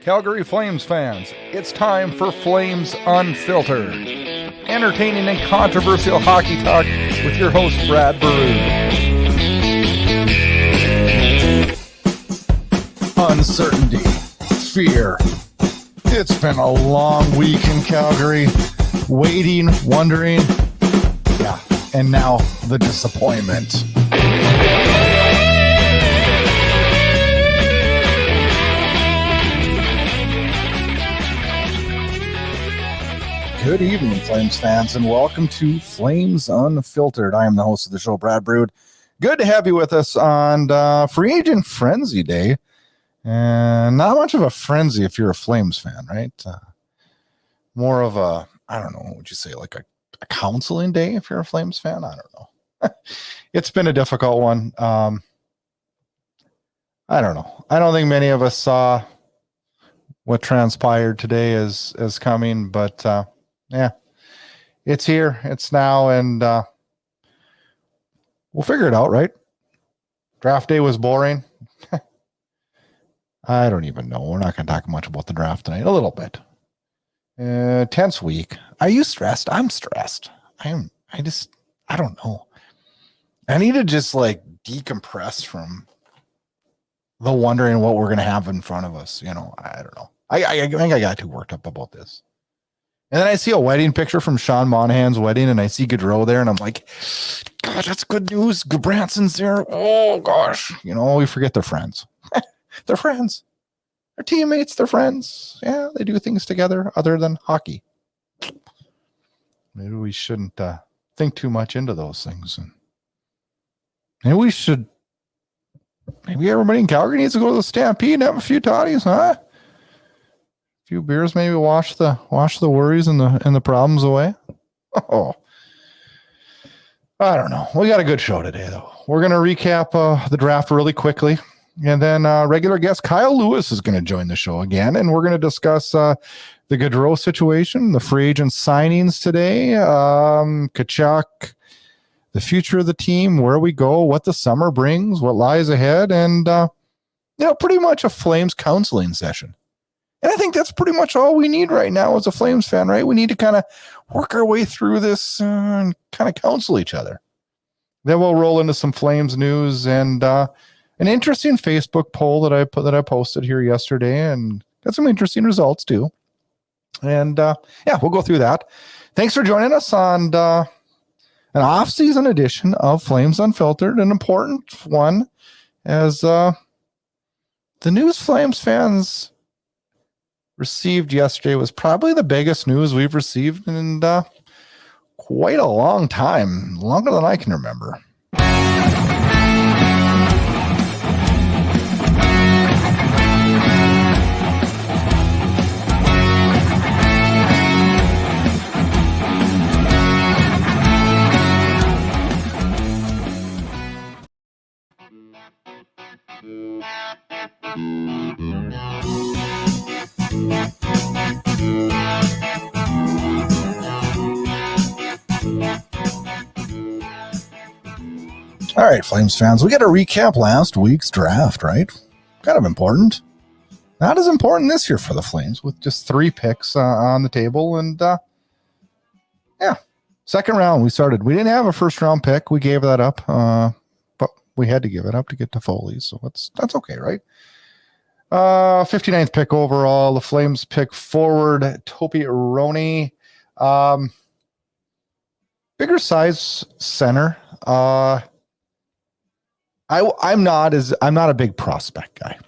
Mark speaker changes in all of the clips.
Speaker 1: Calgary Flames fans, it's time for Flames Unfiltered. Entertaining and controversial hockey talk with your host, Brad Burud.
Speaker 2: Uncertainty, fear. It's been a long week in Calgary. Waiting, wondering. Yeah, and now the disappointment. Good evening, Flames fans, and welcome to Flames Unfiltered. I am the host of the show, Brad Burud. Good to have you with us on Free Agent Frenzy Day. And not much of a frenzy if you're a Flames fan, right? More of a, I don't know, what would you say, like a counseling day if you're a Flames fan? I don't know. It's been a difficult one. I don't know. I don't think many of us saw what transpired today as coming, but yeah, it's here, it's now, and we'll figure it out, right? Draft day was boring. I don't even know. We're not going to talk much about the draft tonight. A little bit. Tense week. Are you stressed? I'm stressed. I don't know. I need to just like decompress from the wondering what we're going to have in front of us. You know, I don't know. I think I got too worked up about this. And then I see a wedding picture from Sean Monahan's wedding, and I see Gaudreau there, and I'm like, God, that's good news. Branson's there. Oh, gosh. You know, we forget they're friends. They're friends. They're teammates. They're friends. Yeah, they do things together other than hockey. Maybe we shouldn't think too much into those things. And maybe we should. Maybe everybody in Calgary needs to go to the Stampede and have a few toddies, huh? A few beers, maybe wash the worries and the problems away. Oh, I don't know. We got a good show today, though. We're gonna recap the draft really quickly. And then regular guest Kyle Lewis is going to join the show again, and we're going to discuss the Gaudreau situation, the free agent signings today, Tkachuk, the future of the team, where we go, what the summer brings, what lies ahead, and pretty much a Flames counseling session. And I think that's pretty much all we need right now as a Flames fan, right? We need to kind of work our way through this and kind of counsel each other. Then we'll roll into some Flames news and an interesting Facebook poll that I posted here yesterday, and got some interesting results too. And we'll go through that. Thanks for joining us on an off-season edition of Flames Unfiltered, an important one, as the news Flames fans received yesterday was probably the biggest news we've received in quite a long time, longer than I can remember. All right, Flames fans, we got to recap last week's draft, right? Kind of important. Not as important this year for the Flames, with just 3 picks on the table. And second round, we started. We didn't have a first round pick. We gave that up, but we had to give it up to get to Foley. So that's okay, right? 59th pick overall. The Flames pick forward Topi Roney. Bigger size center. I'm not a big prospect guy.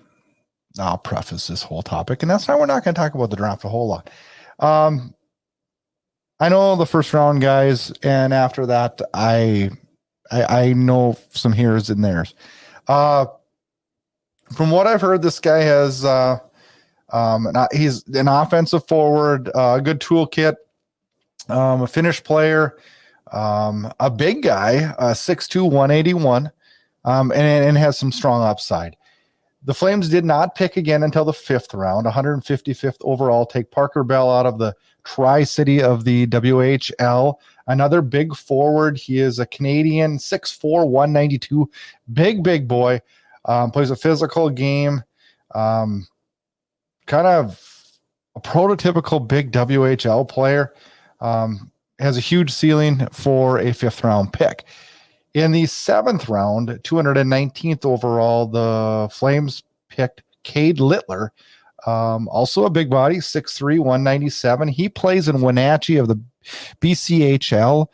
Speaker 2: I'll preface this whole topic, and that's why we're not going to talk about the draft a whole lot. I know the first round guys, and after that, I know some here's and there's. From what I've heard, this guy has he's an offensive forward, a good toolkit, a finished player, a big guy, 6'2", 181, and has some strong upside. The Flames did not pick again until the 5th round, 155th overall, take Parker Bell out of the Tri-City of the WHL. Another big forward. He is a Canadian, 6'4", 192, big boy. Plays a physical game. kind of a prototypical big WHL player. Has a huge ceiling for a 5th round pick. In the 7th round, 219th overall, the Flames picked Cade Littler. Also a big body, 6'3", 197. He plays in Wenatchee of the BCHL.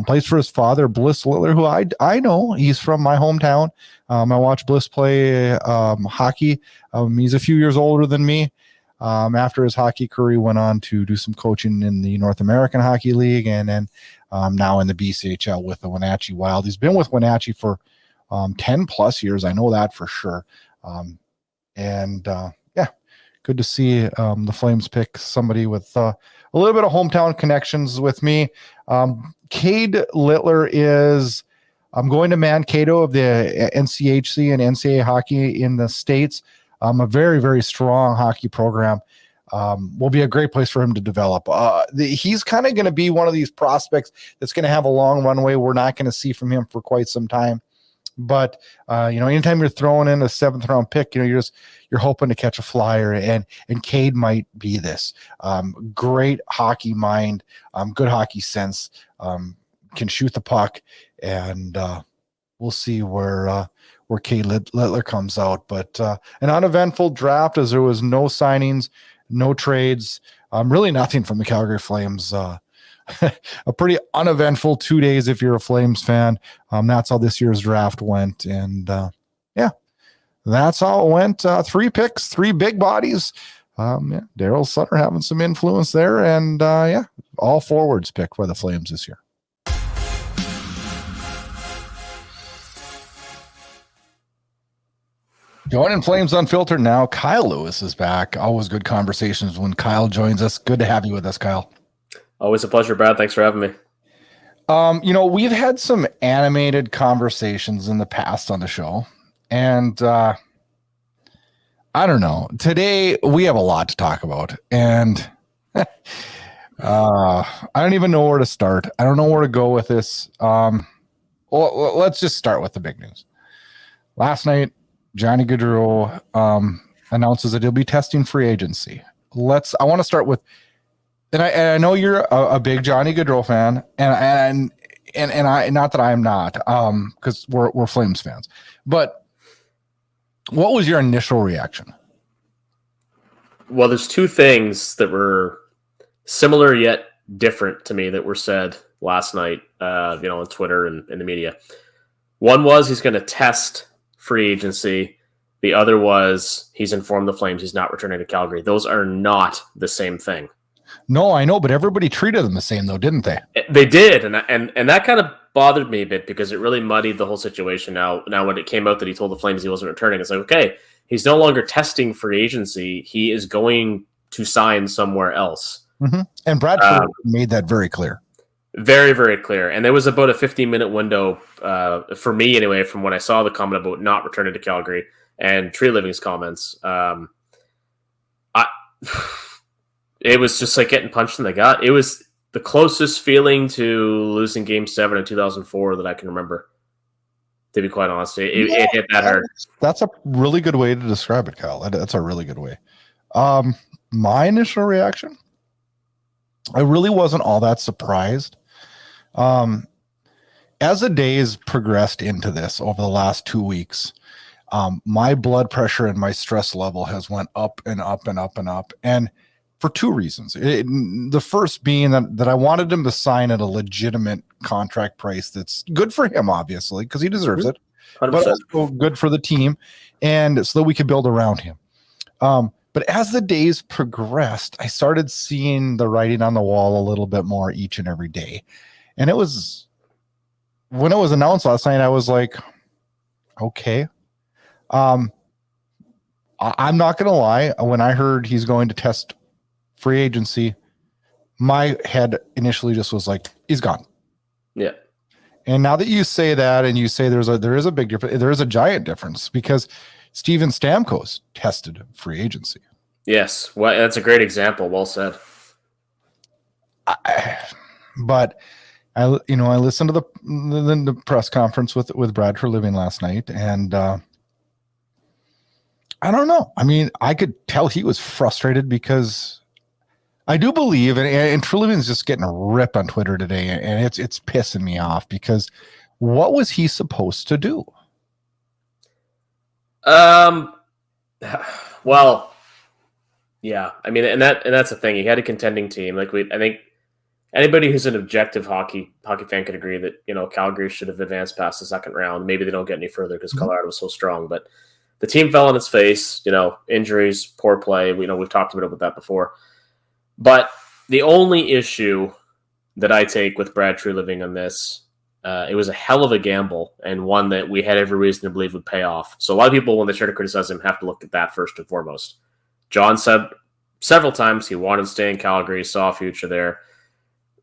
Speaker 2: Plays for his father, Bliss Littler, who I know. He's from my hometown. I watch Bliss play hockey. He's a few years older than me. After his hockey career, he went on to do some coaching in the North American Hockey League, and then now in the BCHL with the Wenatchee Wild. He's been with Wenatchee for 10 plus years. I know that for sure. Good to see the Flames pick somebody with a little bit of hometown connections with me. Cade Littler is going to Mankato of the NCHC and NCAA hockey in the States. A very, very strong hockey program. Will be a great place for him to develop. He's kind of going to be one of these prospects that's going to have a long runway. We're not going to see from him for quite some time. But anytime you're throwing in a 7th round pick, you're hoping to catch a flyer, and Cade might be this. Great hockey mind, good hockey sense, can shoot the puck, and we'll see where Cade Littler comes out. But an uneventful draft, as there was no signings, no trades, really nothing from the Calgary Flames. A pretty uneventful 2 days if you're a Flames fan. That's how this year's draft went. And that's how it went. 3 picks, 3 big bodies. Daryl Sutter having some influence there. And all forwards picked by the Flames this year. Joining Flames Unfiltered now, Kyle Lewis is back. Always good conversations when Kyle joins us. Good to have you with us, Kyle.
Speaker 3: Always a pleasure, Brad. Thanks for having me.
Speaker 2: We've had some animated conversations in the past on the show, and I don't know. Today we have a lot to talk about, and I don't even know where to start. I don't know where to go with this. Let's just start with the big news. Last night, Johnny Gaudreau announces that he'll be testing free agency. I want to start with. And I know you're a big Johnny Gaudreau fan, and I, not that I am not, because we're Flames fans. But what was your initial reaction?
Speaker 3: Well, there's 2 things that were similar yet different to me that were said last night, on Twitter and in the media. One was he's going to test free agency. The other was he's informed the Flames he's not returning to Calgary. Those are not the same thing.
Speaker 2: No, I know, but everybody treated them the same, though, didn't they?
Speaker 3: They did, and that kind of bothered me a bit because it really muddied the whole situation. Now when it came out that he told the Flames he wasn't returning, it's like, okay, he's no longer testing free agency. He is going to sign somewhere else.
Speaker 2: Mm-hmm. And Bradford made that very clear.
Speaker 3: Very, very clear. And there was about a 15-minute window, for me anyway, from when I saw the comment about not returning to Calgary and Tree Living's comments. It was just like getting punched in the gut. It was the closest feeling to losing Game 7 in 2004 that I can remember, to be quite honest. It hit that hard.
Speaker 2: That's a really good way to describe it, Kyle. That's a really good way. My initial reaction, I really wasn't all that surprised. As the days progressed into this over the last 2 weeks, my blood pressure and my stress level has went up and up and up and up. And for 2 reasons. The first being that I wanted him to sign at a legitimate contract price that's good for him, obviously, because he deserves it,
Speaker 3: 100%.
Speaker 2: but also good for the team, and so that we could build around him. But as the days progressed, I started seeing the writing on the wall a little bit more each and every day. And it was, when it was announced last night, I was like, okay. I'm not going to lie. When I heard he's going to test free agency, my head initially just was like, he's gone.
Speaker 3: Yeah.
Speaker 2: And now that you say that, and you say there is a big difference, there is a giant difference, because Steven Stamkos tested free agency.
Speaker 3: Yes. Well, that's a great example. Well said.
Speaker 2: But I listened to the press conference with Brad for Living last night, and I don't know. I mean, I could tell he was frustrated because I do believe, and Trilliving's just getting ripped on Twitter today, and it's pissing me off because what was he supposed to do?
Speaker 3: Well, yeah. I mean, and that's the thing. He had a contending team. I think anybody who's an objective hockey fan could agree that Calgary should have advanced past the second round. Maybe they don't get any further because Colorado was so strong, but the team fell on its face. Injuries, poor play. We've talked a bit about that before. But the only issue that I take with Brad Treliving on this, it was a hell of a gamble and one that we had every reason to believe would pay off. So a lot of people, when they try to criticize him, have to look at that first and foremost. John said several times he wanted to stay in Calgary, saw a future there.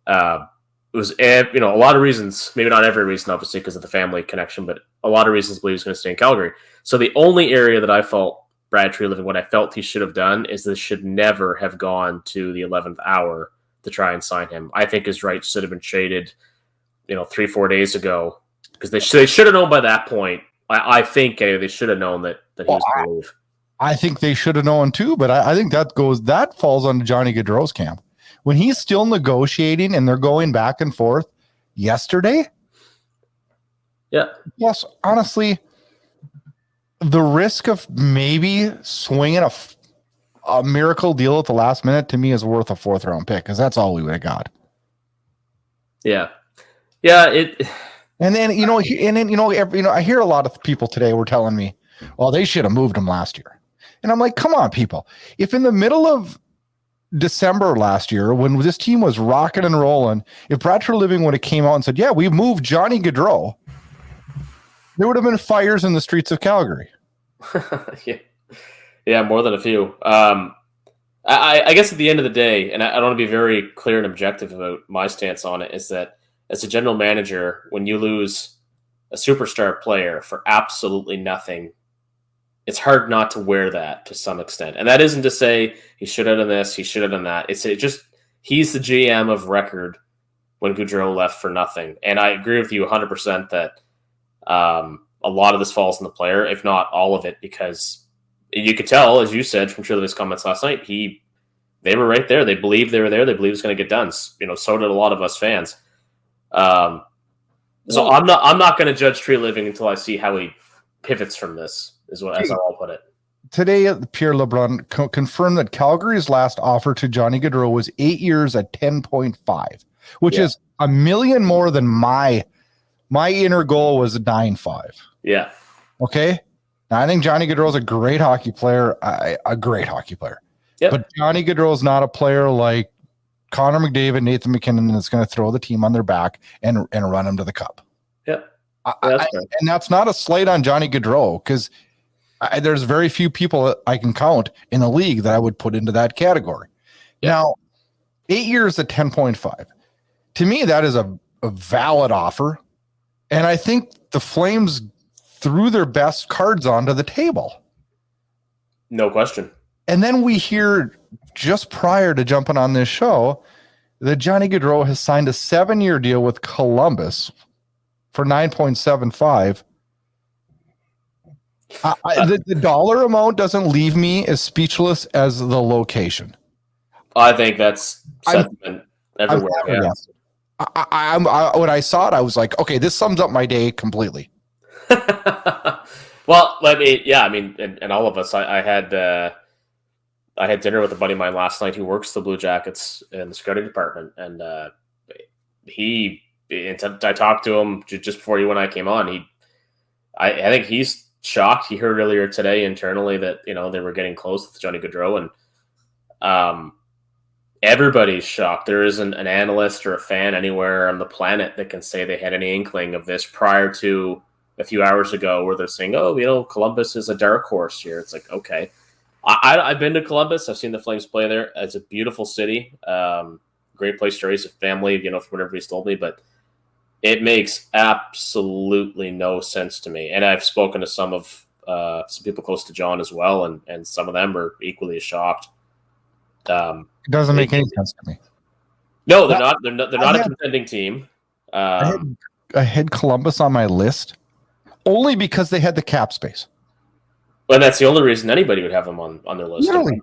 Speaker 3: It was, a lot of reasons, maybe not every reason, obviously, because of the family connection, but a lot of reasons to believe he's going to stay in Calgary. So the only area that I felt Brad Treliving, what I felt he should have done is this should never have gone to the 11th hour to try and sign him. I think his rights should have been traded, 3-4 days ago, because they should have known by that point. I think they should have known that he was going to leave.
Speaker 2: I think they should have known too, but I think that falls on Johnny Gaudreau's camp. When he's still negotiating and they're going back and forth yesterday.
Speaker 3: Yeah.
Speaker 2: Yes, honestly, the risk of maybe swinging a miracle deal at the last minute to me is worth a 4th round pick because that's all we would have got.
Speaker 3: Yeah.
Speaker 2: And then I hear a lot of people today were telling me, well, they should have moved him last year. And I'm like, come on, people. If in the middle of December last year, when this team was rocking and rolling, if Brad Treliving would have came out and said, yeah, we've moved Johnny Gaudreau, there would have been fires in the streets of Calgary.
Speaker 3: Yeah, more than a few. I guess at the end of the day, and I want to be very clear and objective about my stance on it, is that as a general manager, when you lose a superstar player for absolutely nothing, it's hard not to wear that to some extent. And that isn't to say he should have done this, he should have done that. It's just he's the GM of record when Gaudreau left for nothing. And I agree with you 100% that a lot of this falls on the player, if not all of it, because you could tell, as you said from Trilliving's comments last night, they were right there. They believed they were there. They believed it was going to get done. So did a lot of us fans. So I'm not going to judge Treliving until I see how he pivots from this. Is how I'll put it.
Speaker 2: Today, Pierre LeBrun confirmed that Calgary's last offer to Johnny Gaudreau was 8 years at 10.5, which is $1 million more than my inner goal was 9.5.
Speaker 3: Yeah.
Speaker 2: Okay. Now, I think Johnny Gaudreau is a great hockey player. A great hockey player. Yep. But Johnny Gaudreau is not a player like Connor McDavid, Nathan McKinnon that's going to throw the team on their back and run them to the cup.
Speaker 3: Yep.
Speaker 2: And that's not a slight on Johnny Gaudreau because there's very few people I can count in the league that I would put into that category. Yep. Now, 8 years at 10.5. To me, that is a valid offer. And I think the Flames threw their best cards onto the table.
Speaker 3: No question.
Speaker 2: And then we hear just prior to jumping on this show that Johnny Gaudreau has signed a 7-year deal with Columbus for 9.75. The dollar amount doesn't leave me as speechless as the location.
Speaker 3: I think that's sentiment everywhere.
Speaker 2: When I saw it, I was like, okay, this sums up my day completely.
Speaker 3: Well, and all of us, I had dinner with a buddy of mine last night who works the Blue Jackets in the scouting department, and I talked to him just before you and I came on. I think he's shocked. He heard earlier today internally that they were getting close with Johnny Gaudreau, and everybody's shocked. There isn't an analyst or a fan anywhere on the planet that can say they had any inkling of this prior to a few hours ago, where they're saying, "Oh, Columbus is a dark horse here." It's like, okay. I've been to Columbus. I've seen the Flames play there. It's a beautiful city. Great place to raise a family, from what everybody's told me. But it makes absolutely no sense to me. And I've spoken to some people close to John as well, and some of them are equally as shocked.
Speaker 2: It doesn't make any sense to me.
Speaker 3: No, they're not. They're not a contending team.
Speaker 2: I had Columbus on my list only because they had the cap space.
Speaker 3: Well, that's the only reason anybody would have them on their list.
Speaker 2: Literally.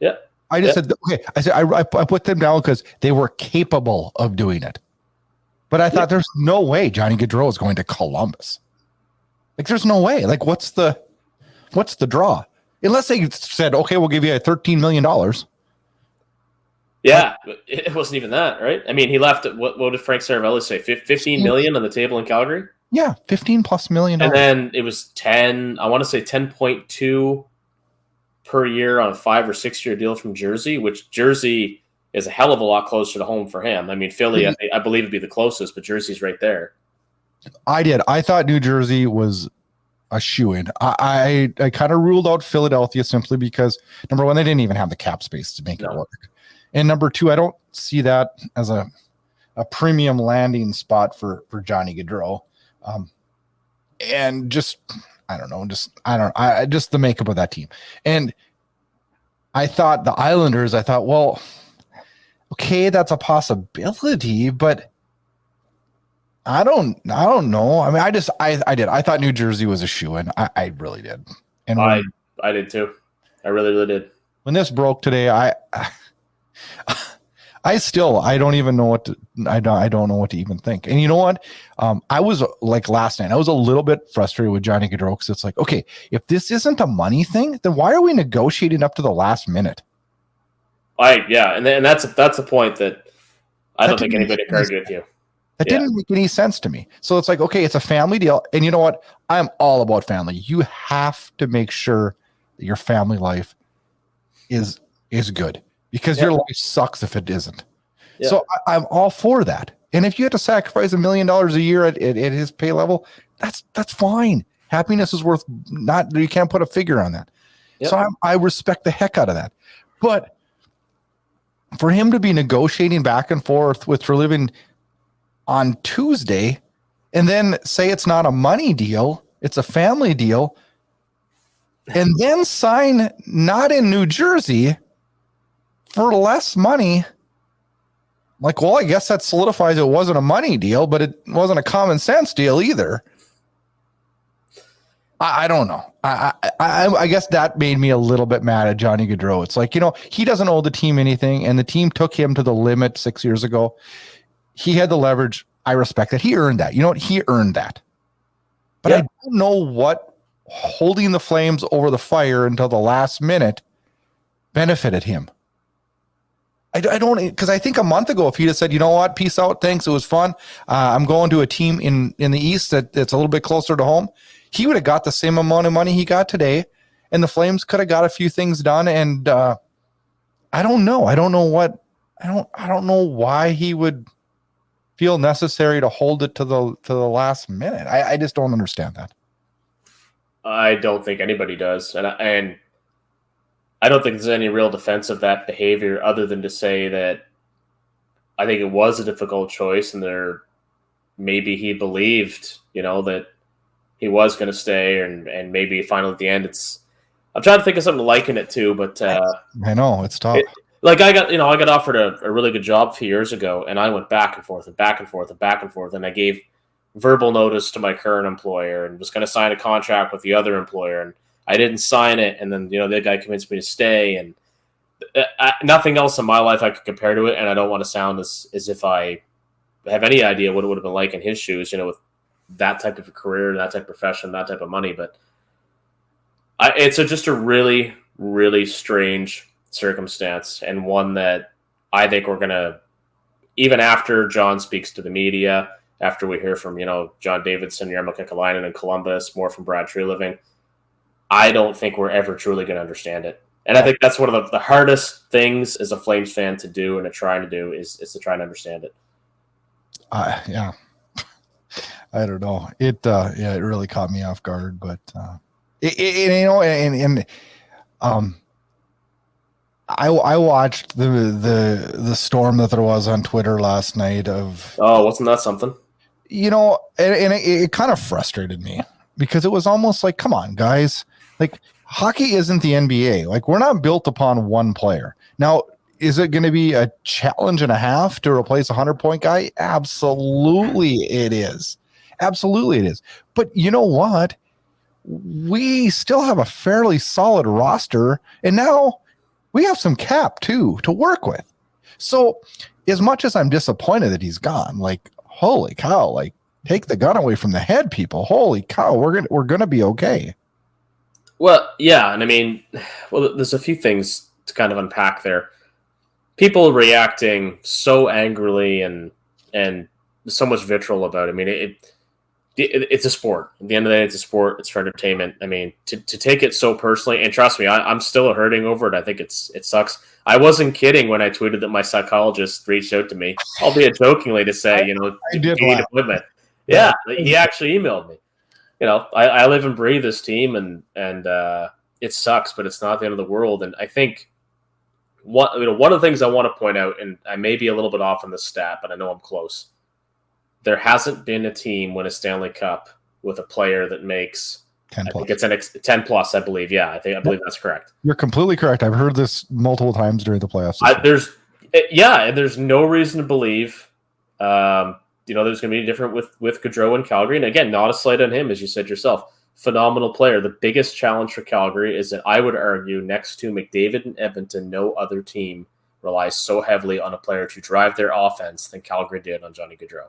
Speaker 3: Yeah.
Speaker 2: I just said, okay. I said I put them down because they were capable of doing it. But I thought there's no way Johnny Gaudreau is going to Columbus. Like, there's no way. Like, what's the draw? Unless they said, okay, we'll give you $13 million.
Speaker 3: Yeah, it wasn't even that, right? I mean, he left. What did Frank Saravelli say? 15 million on the table in Calgary.
Speaker 2: Yeah, $15+ million.
Speaker 3: And then it was 10. I want to say 10.2 per year on a 5 or 6 year deal from Jersey, which Jersey is a hell of a lot closer to home for him. I mean, Philly, I believe, would be the closest, but Jersey's right there.
Speaker 2: I thought New Jersey was a shoo-in. I kind of ruled out Philadelphia simply because, number one, they didn't even have the cap space to make it work. And number two, I don't see that as a premium landing spot for Johnny Gaudreau. And just the makeup of that team. And I thought the Islanders, well, okay, that's a possibility, but I don't know. I mean, I thought New Jersey was a shoo-in. I really did. And
Speaker 3: I did too. I really, really did.
Speaker 2: When this broke today, I don't even know what to, I don't know what to even think. And you know what? I was like last night, I was a little bit frustrated with Johnny Gaudreau because it's like, okay, if this isn't a money thing, then why are we negotiating up to the last minute?
Speaker 3: And that's a point that I don't think anybody can argue with you.
Speaker 2: That didn't make any sense to me. So it's like, okay, it's a family deal. And you know what? I'm all about family. You have to make sure that your family life is good. Because your life sucks if it isn't. Yeah. So I'm all for that. And if you have to sacrifice $1 million a year at his pay level, that's fine. Happiness is worth you can't put a figure on that. Yep. So I respect the heck out of that. But for him to be negotiating back and forth with Treliving on Tuesday and then say it's not a money deal, it's a family deal, and then sign not in New Jersey for less money, like, well, I guess that solidifies it wasn't a money deal, but it wasn't a common sense deal either. I don't know. I guess that made me a little bit mad at Johnny Gaudreau. It's like, he doesn't owe the team anything, and the team took him to the limit 6 years ago. He had the leverage. I respect that. He earned that. You know what? He earned that. But I don't know what holding the Flames over the fire until the last minute benefited him. I don't, because I think a month ago, if he'd have said, you know what, peace out, thanks, it was fun, I'm going to a team in the East that's a little bit closer to home, he would have got the same amount of money he got today, and the Flames could have got a few things done. And I don't know. I don't know why he would feel necessary to hold it to the last minute. I just don't understand that.
Speaker 3: I don't think anybody does, and I don't think there's any real defense of that behavior other than to say that I think it was a difficult choice, and maybe he believed, that he was going to stay, and maybe finally at the end I'm trying to think of something to liken it to, but
Speaker 2: I know it's tough.
Speaker 3: I got offered a really good job a few years ago, and I went back and forth and back and forth and back and forth, and I gave verbal notice to my current employer and was going to sign a contract with the other employer, and I didn't sign it, and then the guy convinced me to stay, and nothing else in my life I could compare to it. And I don't want to sound as if I have any idea what it would have been like in his shoes, with that type of a career, that type of profession, that type of money. But it's just a really, really strange circumstance, and one that I think we're going to, even after John speaks to the media, after we hear from John Davidson, Jarmo Kekalainen in Columbus, more from Brad Treliving, I don't think we're ever truly going to understand it. And I think that's one of the hardest things as a Flames fan to do and to try to do is to try and understand it.
Speaker 2: Yeah. I don't know. It really caught me off guard, but I watched the storm that there was on Twitter last night
Speaker 3: wasn't that something?
Speaker 2: And it kind of frustrated me because it was almost like, come on, guys. Like, hockey isn't the NBA. Like, we're not built upon one player. Now, is it going to be a challenge and a half to replace a 100-point guy? Absolutely it is. Absolutely it is. But you know what? we still have a fairly solid roster, and now we have some cap too to work with. So as much as I'm disappointed that he's gone, like, holy cow, like, take the gun away from the head, people. Holy cow, we're gonna be okay.
Speaker 3: Well, yeah, and I mean, well, there's a few things to kind of unpack there. People reacting so angrily and so much vitriol about it. I mean, it's a sport. At the end of the day, it's a sport. It's for entertainment. I mean, to take it so personally, and trust me, I'm still hurting over it. I think it sucks. I wasn't kidding when I tweeted that my psychologist reached out to me, albeit jokingly, to say, do you need an appointment? Yeah, he actually emailed me. I live and breathe this team, and it sucks, but it's not the end of the world. And I think one of the things I want to point out, and I may be a little bit off on this stat, but I know I'm close. There hasn't been a team win a Stanley Cup with a player that makes
Speaker 2: 10 plus.
Speaker 3: I think it's 10 plus, I believe. Yeah, I believe that's correct.
Speaker 2: You're completely correct. I've heard this multiple times during the playoffs.
Speaker 3: There's no reason to believe there's going to be different with Gaudreau and Calgary. And again, not a slight on him, as you said yourself. Phenomenal player. The biggest challenge for Calgary is that I would argue next to McDavid and Edmonton, no other team relies so heavily on a player to drive their offense than Calgary did on Johnny Gaudreau.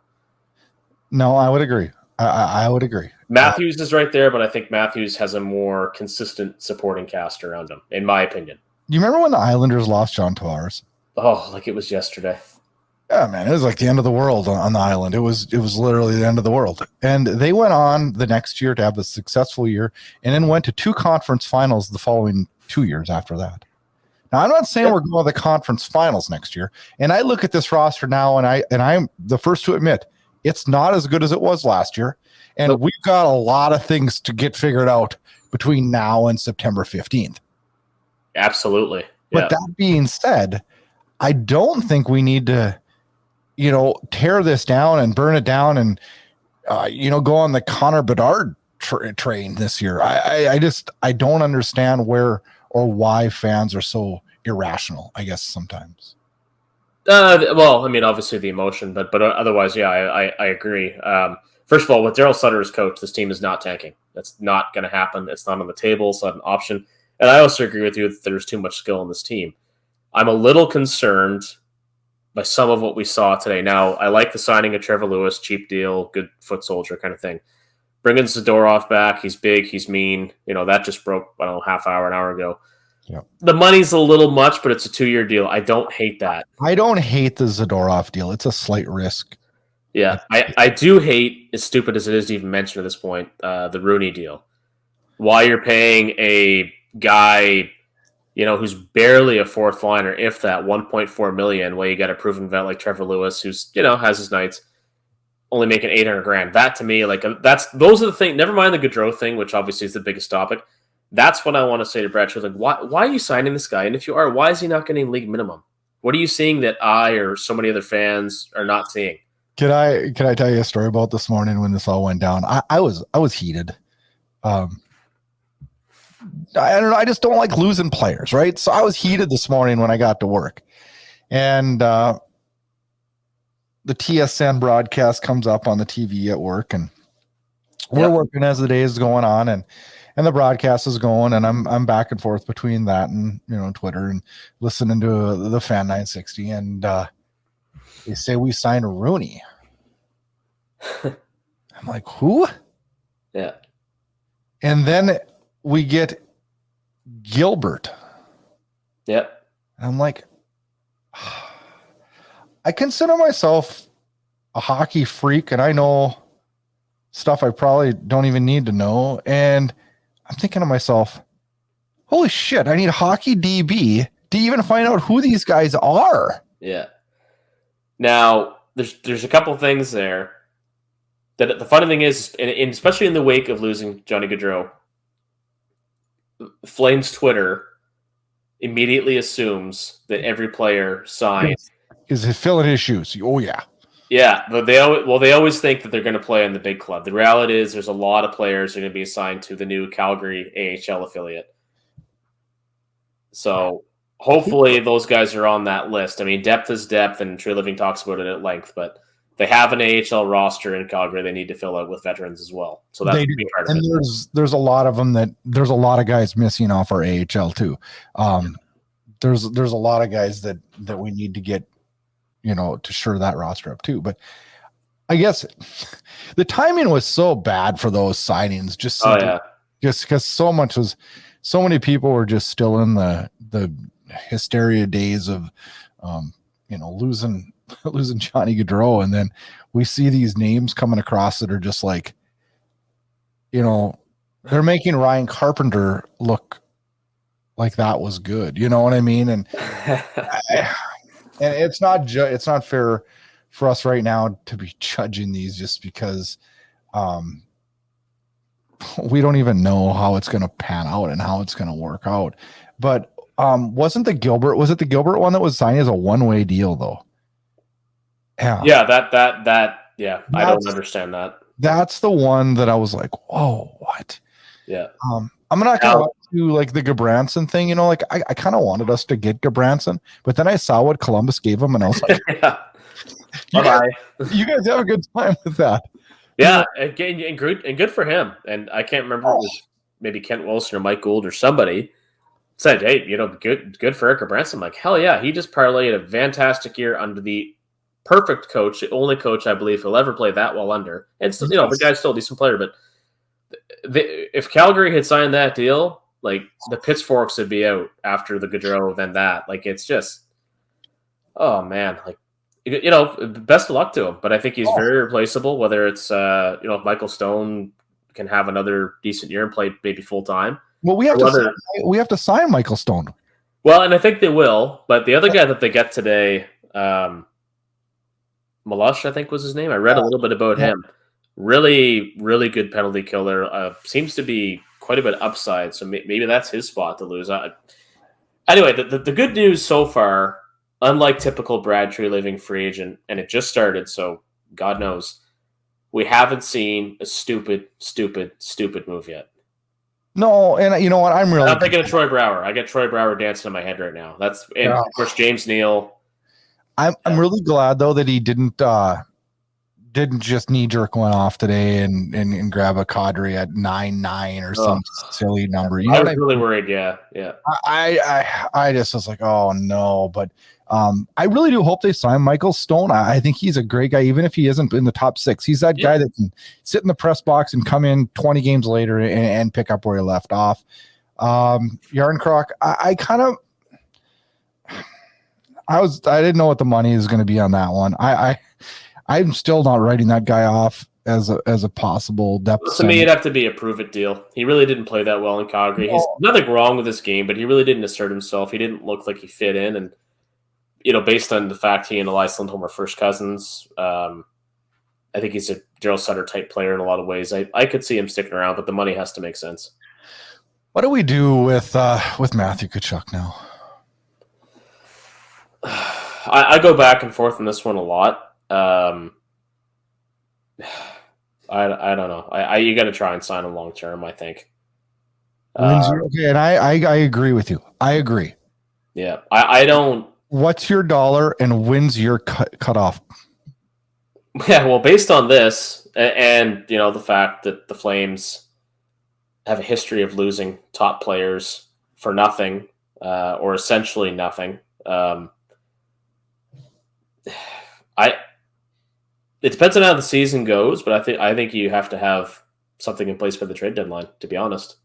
Speaker 2: No, I would agree. I would agree.
Speaker 3: Matthews is right there, but I think Matthews has a more consistent supporting cast around him, in my opinion.
Speaker 2: You remember when the Islanders lost John Tavares?
Speaker 3: Oh, like it was yesterday.
Speaker 2: Yeah, man, it was like the end of the world on the island. It was literally the end of the world. And they went on the next year to have a successful year, and then went to 2 conference finals the following 2 years after that. Now, I'm not saying we're going to the conference finals next year. And I look at this roster now, and I'm the first to admit it's not as good as it was last year. And we've got a lot of things to get figured out between now and September 15th.
Speaker 3: Absolutely.
Speaker 2: But that being said, I don't think we need to, tear this down and burn it down and, go on the Connor Bedard train this year. I don't understand where or why fans are so irrational, I guess, sometimes.
Speaker 3: Well, I mean, obviously the emotion, but otherwise, yeah, I agree. First of all, with Daryl Sutter as coach, this team is not tanking. That's not going to happen. It's not on the table. It's not an option. And I also agree with you that there's too much skill in this team. I'm a little concerned by some of what we saw today. Now, I like the signing of Trevor Lewis, cheap deal, good foot soldier kind of thing. Bringing Zadorov back, he's big, he's mean. That just broke, I don't know, half hour, an hour ago.
Speaker 2: Yep.
Speaker 3: The money's a little much, but it's a 2-year deal. I don't hate that.
Speaker 2: I don't hate the Zadorov deal. It's a slight risk.
Speaker 3: Yeah, I do hate, as stupid as it is to even mention at this point, the Rooney deal. Why you're paying a guy, who's barely a fourth liner, if that, $1.4 million, while you got a proven vet like Trevor Lewis, who's, has his nights, only making $800,000. That to me, those are the things. Never mind the Gaudreau thing, which obviously is the biggest topic. That's what I want to say to Brad True. Why are you signing this guy? And if you are, why is he not getting league minimum? What are you seeing that I or so many other fans are not seeing?
Speaker 2: Can I tell you a story about this morning when this all went down? I was heated. I don't know. I just don't like losing players, right? So I was heated this morning when I got to work, and the TSN broadcast comes up on the TV at work, and we're working as the day is going on, and the broadcast is going, and I'm back and forth between that and Twitter and listening to the Fan 960, and they say we signed Rooney. I'm like, who?
Speaker 3: Yeah.
Speaker 2: And then we get Gilbert.
Speaker 3: Yep.
Speaker 2: And I'm like, I consider myself a hockey freak, and I know stuff I probably don't even need to know. And I'm thinking to myself, holy shit, I need a hockey DB to even find out who these guys are.
Speaker 3: Yeah. Now, there's a couple things there. That the funny thing is, and especially in the wake of losing Johnny Gaudreau, Flames Twitter immediately assumes that every player signed
Speaker 2: is filling his shoes. Oh yeah,
Speaker 3: yeah. But they always think that they're going to play in the big club. The reality is, there's a lot of players who are going to be assigned to the new Calgary AHL affiliate. So hopefully those guys are on that list. I mean, depth is depth, and True Living talks about it at length. But they have an AHL roster in Calgary they need to fill out with veterans as well. So that's part of it.
Speaker 2: There's a lot of them there's a lot of guys missing off our AHL too. There's a lot of guys that we need to get, to shore that roster up too. But I guess the timing was so bad for those signings. Just because so many people were just still in the hysteria days of, losing Johnny Gaudreau, and then we see these names coming across that are just like, they're making Ryan Carpenter look like that was good. You know what I mean? And and it's not fair for us right now to be judging these just because we don't even know how it's going to pan out and how it's going to work out. But was it the Gilbert one that was signed as a one-way deal though?
Speaker 3: Yeah, I don't understand that.
Speaker 2: That's the one that I was like, whoa, what?
Speaker 3: Yeah.
Speaker 2: I'm not going to do like the Gabranson thing, I kind of wanted us to get Gabranson, but then I saw what Columbus gave him and I was like,
Speaker 3: bye-bye.
Speaker 2: You guys have a good time with that.
Speaker 3: Yeah, and good for him. And I can't remember if it was maybe Kent Wilson or Mike Gould or somebody said, hey, good for Eric Gabranson. I'm like, hell yeah, he just parlayed a fantastic year under the perfect coach, the only coach I believe he'll ever play that well under. And so, the guy's still a decent player, but if Calgary had signed that deal, like the pitchforks would be out after the Gaudreau, then that. Like it's just, oh man, like best of luck to him. But I think he's very replaceable. Whether it's if Michael Stone can have another decent year and play maybe full time.
Speaker 2: Well, we have to sign Michael Stone.
Speaker 3: Well, and I think they will. But the other guy that they get today, Malush, I think was his name. I read a little bit about him. Really, really good penalty killer. Seems to be quite a bit upside. So maybe that's his spot to lose. Anyway, the good news so far, unlike typical Brad Treliving free agent, and it just started, so God knows, we haven't seen a stupid move yet.
Speaker 2: No, and you know what? I'm
Speaker 3: thinking of Troy Brouwer. I get Troy Brouwer dancing in my head right now. Of course James Neal. I'm
Speaker 2: really glad though that he didn't just knee jerk one off today and grab a Kadri at 9-9 or some silly number.
Speaker 3: I was really worried. Yeah.
Speaker 2: I just was like, oh no, but I really do hope they sign Michael Stone. I think he's a great guy, even if he isn't in the top 6. He's that guy that can sit in the press box and come in 20 games later and pick up where he left off. Yarncroc, I didn't know what the money is going to be on that one. I'm still not writing that guy off as a possible depth.
Speaker 3: To me, it'd have to be a prove-it deal. He really didn't play that well in Calgary. He's nothing wrong with this game, but he really didn't assert himself. He didn't look like he fit in, and based on the fact he and Elias Lindholm are first cousins, I think he's a Daryl Sutter type player in a lot of ways. I could see him sticking around, but the money has to make sense.
Speaker 2: What do we do with Matthew Tkachuk now?
Speaker 3: I go back and forth on this one a lot. I don't know. You got to try and sign him long term, I think.
Speaker 2: Okay, and I agree with you. I agree.
Speaker 3: Yeah, I don't.
Speaker 2: What's your dollar and when's your cut off?
Speaker 3: Yeah, well, based on this and the fact that the Flames have a history of losing top players for nothing or essentially nothing. It depends on how the season goes, but I think you have to have something in place by the trade deadline, to be honest.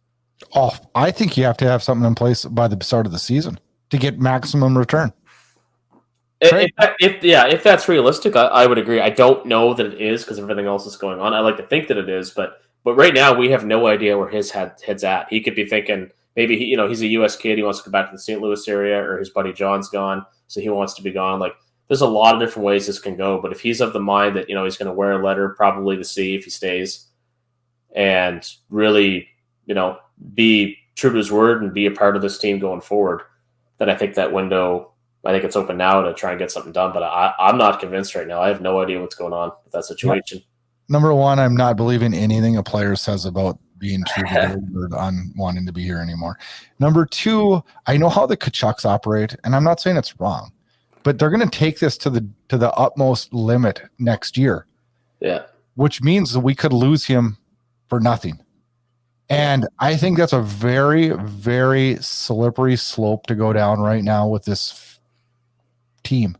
Speaker 2: Oh, I think you have to have something in place by the start of the season to get maximum return.
Speaker 3: If that's realistic, I would agree. I don't know that it is because everything else is going on. I like to think that it is, but right now we have no idea where his head's at. He could be thinking maybe he's a U.S. kid. He wants to go back to the St. Louis area, or his buddy John's gone, so he wants to be gone. Like, there's a lot of different ways this can go. But if he's of the mind that he's going to wear a letter probably to see if he stays, and really be true to his word and be a part of this team going forward, then I think that window. I think it's open now to try and get something done, but I'm not convinced right now. I have no idea what's going on with that situation.
Speaker 2: Number one, I'm not believing anything a player says about being true to their word on wanting to be here anymore. Number two, I know how the Tkachuks operate, and I'm not saying it's wrong, but they're going to take this to the utmost limit next year.
Speaker 3: Yeah.
Speaker 2: Which means that we could lose him for nothing. And I think that's a very, very slippery slope to go down right now with this team.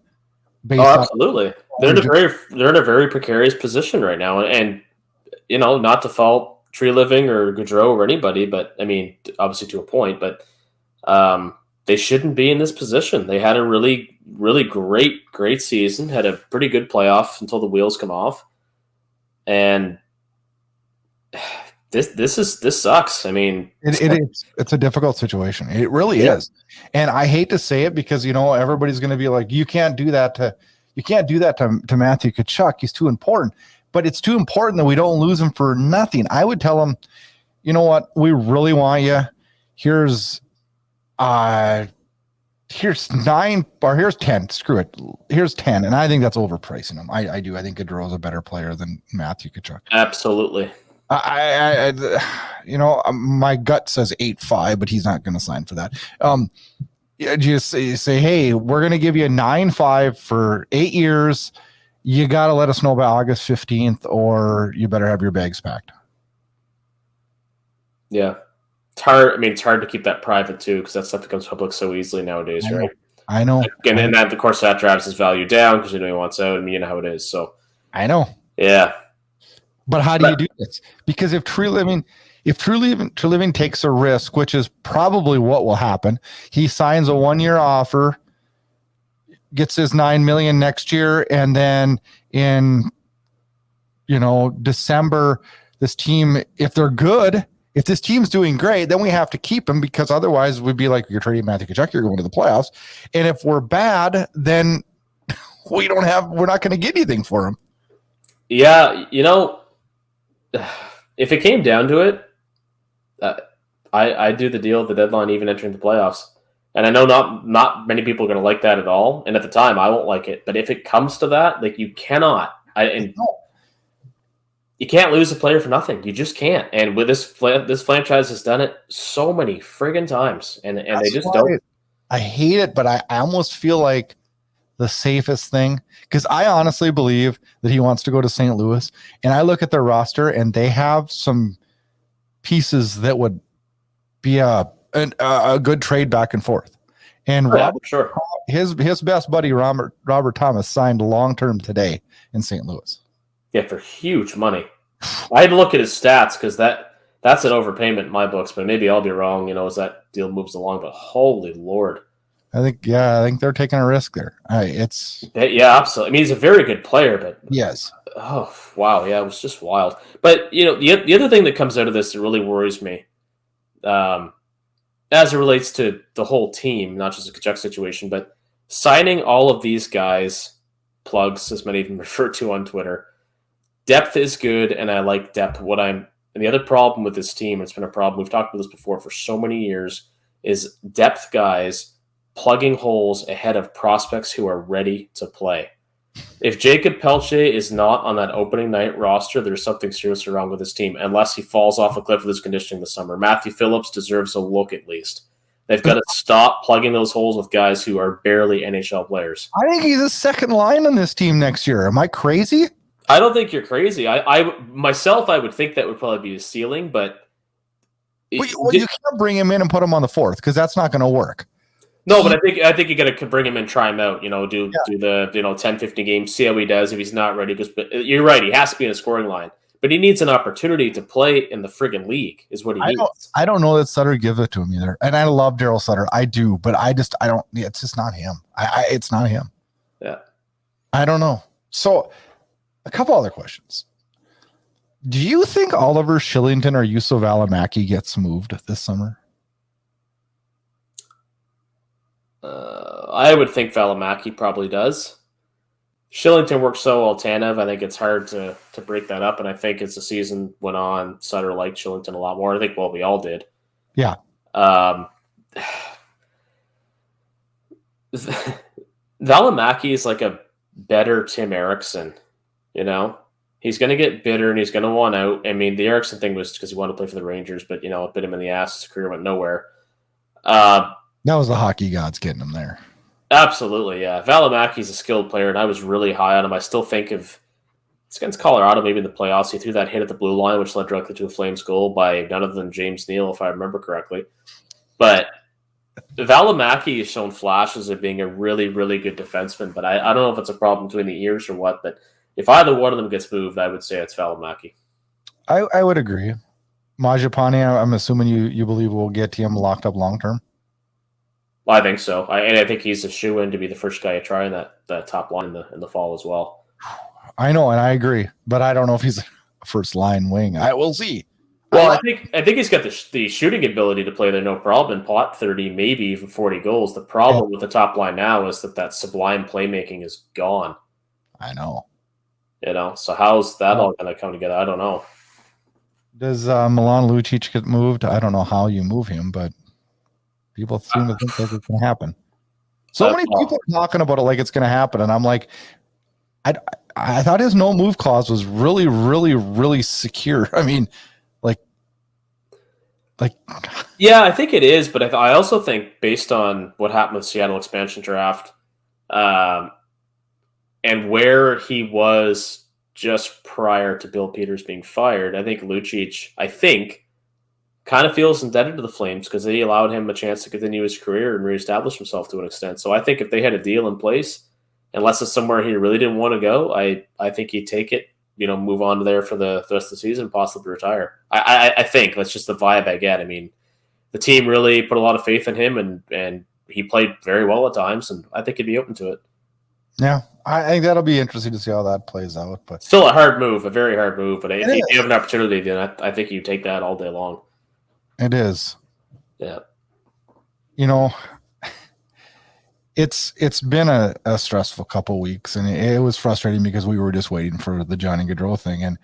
Speaker 3: Absolutely. They're in a very precarious position right now. And not to fault Tree Living or Gaudreau or anybody, but I mean, obviously to a point, but they shouldn't be in this position. They had a really, really great season, had a pretty good playoff until the wheels come off. And this sucks. I mean,
Speaker 2: it's a difficult situation. It really is. And I hate to say it because, everybody's going to be like, you can't do that to Matthew Tkachuk. He's too important. But it's too important that we don't lose him for nothing. I would tell him, you know what? We really want you. Here's 9 or here's 10. Screw it. Here's 10. And I think that's overpricing him. I do. I think Gaudreau's a better player than Matthew Tkachuk.
Speaker 3: Absolutely.
Speaker 2: My gut says 8.5, but he's not going to sign for that. Just say, hey, we're going to give you a 9.5 for 8 years. You got to let us know by August 15th, or you better have your bags packed.
Speaker 3: Yeah. It's hard. I mean, it's hard to keep that private too, because that stuff becomes public so easily nowadays, right?
Speaker 2: I know.
Speaker 3: And that, of course, that drives his value down because he wants out. I mean, you know how it is. So
Speaker 2: I know.
Speaker 3: Yeah.
Speaker 2: But how do you do this? Because if True Living takes a risk, which is probably what will happen, he signs a 1-year offer, gets his $9 million next year, and then in December, this team, if they're good, if this team's doing great, then we have to keep him, because otherwise we'd be like, you're trading Matthew Tkachuk, you're going to the playoffs. And if we're bad, then we're not going to get anything for him.
Speaker 3: Yeah, if it came down to it, I'd do the deal at the deadline, even entering the playoffs. And I know not many people are going to like that at all. And at the time, I won't like it. But if it comes to that, like, you cannot. You can't lose a player for nothing. You just can't. And with this franchise has done it so many friggin' times, and they just don't.
Speaker 2: I hate it, but I almost feel like the safest thing, because I honestly believe that he wants to go to St. Louis, and I look at their roster and they have some pieces that would be a good trade back and forth. And his best buddy Robert Thomas signed long-term today in St. Louis.
Speaker 3: Yeah, for huge money. I had to look at his stats, because that's an overpayment in my books, but maybe I'll be wrong, as that deal moves along. But holy Lord. I think
Speaker 2: they're taking a risk there.
Speaker 3: Yeah, absolutely. I mean, he's a very good player, but
Speaker 2: yes.
Speaker 3: Oh, wow. Yeah, it was just wild. But, the other thing that comes out of this that really worries me, as it relates to the whole team, not just the Tkachuk situation, but signing all of these guys, plugs, as many of them refer to on Twitter, depth is good, and I like depth. And the other problem with this team, it's been a problem, we've talked about this before for so many years, is depth guys plugging holes ahead of prospects who are ready to play. If Jacob Pelche is not on that opening night roster, there's something seriously wrong with this team, unless he falls off a cliff with his conditioning this summer. Matthew Phillips deserves a look at least. They've got to stop plugging those holes with guys who are barely NHL players.
Speaker 2: I think he's a second line on this team next year. Am I crazy?
Speaker 3: I don't think you're crazy. I myself, I would think that would probably be his ceiling, but
Speaker 2: you can't bring him in and put him on the fourth, because that's not going to work.
Speaker 3: No, but I think you got to bring him in, try him out. Do the 10, 15 games, see how he does. If he's not ready, but you're right, he has to be in a scoring line. But he needs an opportunity to play in the friggin' league, is what he needs.
Speaker 2: I don't know that Sutter gives it to him either, and I love Daryl Sutter, I do, but I don't. It's just not him. It's not him.
Speaker 3: Yeah,
Speaker 2: I don't know. So, a couple other questions. Do you think Oliver Shillington or Juuso Välimäki gets moved this summer?
Speaker 3: I would think Välimäki probably does. Shillington works so well Tanev. I think it's hard to break that up, and I think as the season went on, Sutter liked Shillington a lot more. I think, well, we all did.
Speaker 2: Yeah.
Speaker 3: Välimäki is like a better Tim Eriksson, He's going to get bitter, and he's going to want out. I mean, the Eriksson thing was because he wanted to play for the Rangers, but, it bit him in the ass. His career went nowhere.
Speaker 2: That was the hockey gods getting him there.
Speaker 3: Absolutely, yeah. Valimaki's a skilled player, and I was really high on him. I still think of it's against Colorado, maybe in the playoffs. He threw that hit at the blue line, which led directly to a Flames goal by none other than James Neal, if I remember correctly. But Valimaki has shown flashes of being a really, really good defenseman, but I don't know if it's a problem between the ears or what. But if either one of them gets moved, I would say it's Valimaki.
Speaker 2: I would agree. Majapani, I'm assuming you believe we'll get him locked up long term.
Speaker 3: I think so. I think he's a shoe-in to be the first guy to try in that top line in the fall as well.
Speaker 2: I know, and I agree, but I don't know if he's a first line wing. I will see.
Speaker 3: Well, I think he's got the shooting ability to play there, no problem. Pot 30, maybe even 40 goals. The problem with the top line now is that sublime playmaking is gone.
Speaker 2: I know.
Speaker 3: So how's that all going to come together? I don't know.
Speaker 2: Does Milan Lucic get moved? I don't know how you move him, but people seem to think that it's going to happen. So many people are talking about it like it's going to happen, and I'm like, I thought his no move clause was really, really, really secure. I mean, like,
Speaker 3: yeah, I think it is, but I also think based on what happened with Seattle expansion draft, and where he was just prior to Bill Peters being fired, I think Lucic, kind of feels indebted to the Flames because they allowed him a chance to continue his career and reestablish himself to an extent. So I think if they had a deal in place, unless it's somewhere he really didn't want to go, I think he'd take it, move on to there for the rest of the season, possibly retire. I think that's just the vibe I get. I mean, the team really put a lot of faith in him, and he played very well at times, and I think he'd be open to it.
Speaker 2: Yeah, I think that'll be interesting to see how that plays out. But
Speaker 3: still a hard move, a very hard move. But if you have an opportunity, then I think you take that all day long.
Speaker 2: It is.
Speaker 3: Yeah.
Speaker 2: It's been a stressful couple of weeks, and it was frustrating because we were just waiting for the Johnny Gaudreau thing. And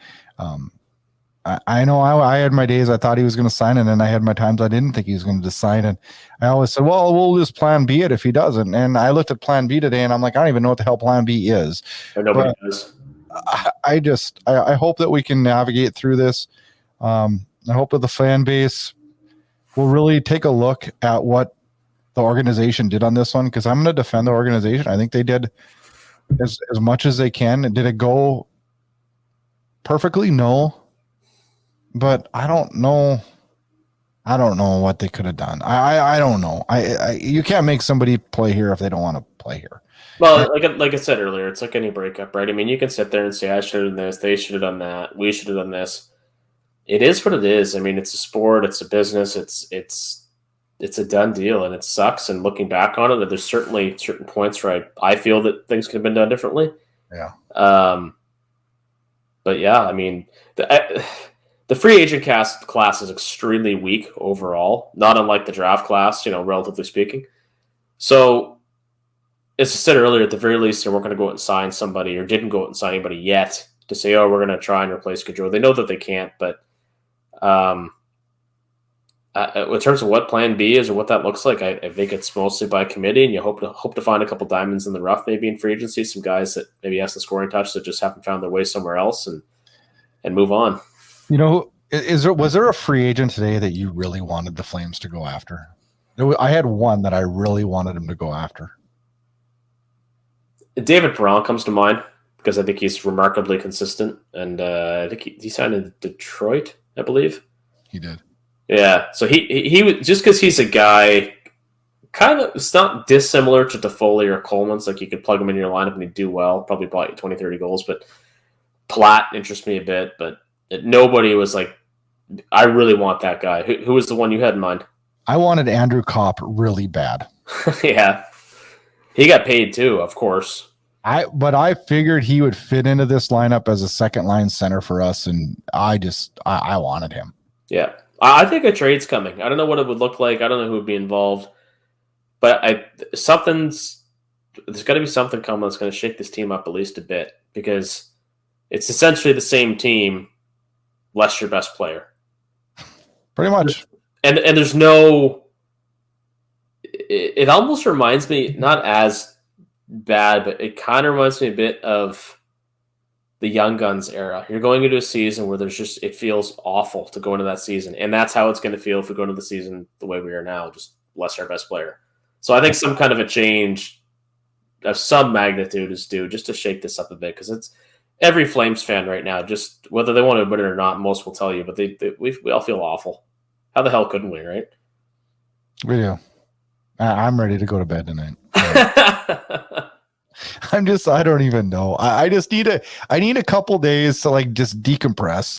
Speaker 2: I know I had my days I thought he was going to sign, and then I had my times I didn't think he was going to sign. And I always said, well, we'll just plan B it if he doesn't. And I looked at plan B today, and I'm like, I don't even know what the hell plan B is.
Speaker 3: Nobody does.
Speaker 2: I hope that we can navigate through this. I hope that the fan base will really take a look at what the organization did on this one, because I'm going to defend the organization. I think they did as much as they can. Did it go perfectly? No. But I don't know what they could have done. I don't know. You can't make somebody play here if they don't want to play here.
Speaker 3: Well, like I said earlier, it's like any breakup, right? I mean, you can sit there and say, I should have done this, they should have done that, we should have done this. It is what it is. I mean, it's a sport, it's a business, it's a done deal, and it sucks. And looking back on it, there's certainly certain points where I feel that things could have been done differently.
Speaker 2: Yeah.
Speaker 3: But yeah, I mean, the free agent class is extremely weak overall, not unlike the draft class, relatively speaking. So, as I said earlier, at the very least, they weren't going to go out and sign somebody, or didn't go out and sign anybody yet to say, oh, we're going to try and replace Gaudreau. They know that they can't, but in terms of what plan B is or what that looks like, I think it's mostly by committee, and you hope to find a couple diamonds in the rough, maybe in free agency, some guys that maybe have some scoring touch that just haven't found their way somewhere else, and move on.
Speaker 2: Was there a free agent today that you really wanted the Flames to go after? I had one that I really wanted him to go after.
Speaker 3: David Perron comes to mind because I think he's remarkably consistent, and I think he signed in Detroit, I believe.
Speaker 2: He did.
Speaker 3: Yeah, so he was, just because he's a guy, kind of, it's not dissimilar to Toffoli or Coleman. It's like you could plug him in your lineup and he'd do well, probably bought you 20, 30 goals. But Platt interests me a bit, but nobody was like, I really want that guy. Who was the one you had in mind?
Speaker 2: I wanted Andrew Kopp really bad.
Speaker 3: Yeah. He got paid too, of course.
Speaker 2: But I figured he would fit into this lineup as a second line center for us, and I wanted him.
Speaker 3: Yeah. I think a trade's coming. I don't know what it would look like. I don't know who would be involved. But there's got to be something coming that's going to shake this team up at least a bit, because it's essentially the same team, less your best player.
Speaker 2: Pretty much.
Speaker 3: And there's no... It almost reminds me, not as bad, but it kind of reminds me a bit of the Young Guns era. You're going into a season where it feels awful to go into that season. And that's how it's going to feel if we go into the season the way we are now, just less our best player. So I think some kind of a change of some magnitude is due just to shake this up a bit, because it's every Flames fan right now, just whether they want to admit it or not, most will tell you, but we all feel awful. How the hell couldn't we, right?
Speaker 2: We do. I'm ready to go to bed tonight. I don't even know. I need a couple days to like just decompress.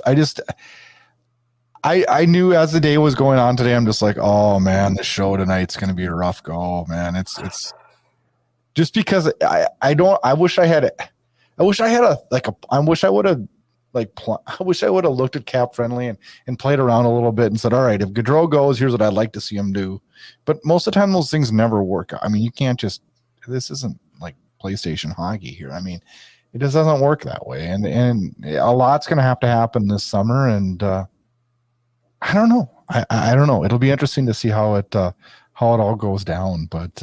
Speaker 2: I knew as the day was going on today, I'm just like, oh man, the show tonight's going to be a rough go, man. It's just because I wish I would have looked at Cap Friendly and played around a little bit and said, all right, if Gaudreau goes, here's what I'd like to see him do. But most of the time those things never work. I mean, you can't just, this isn't like PlayStation hockey here. I mean, it just doesn't work that way. And a lot's going to happen this summer. And I don't know. I don't know. It'll be interesting to see how it all goes down. But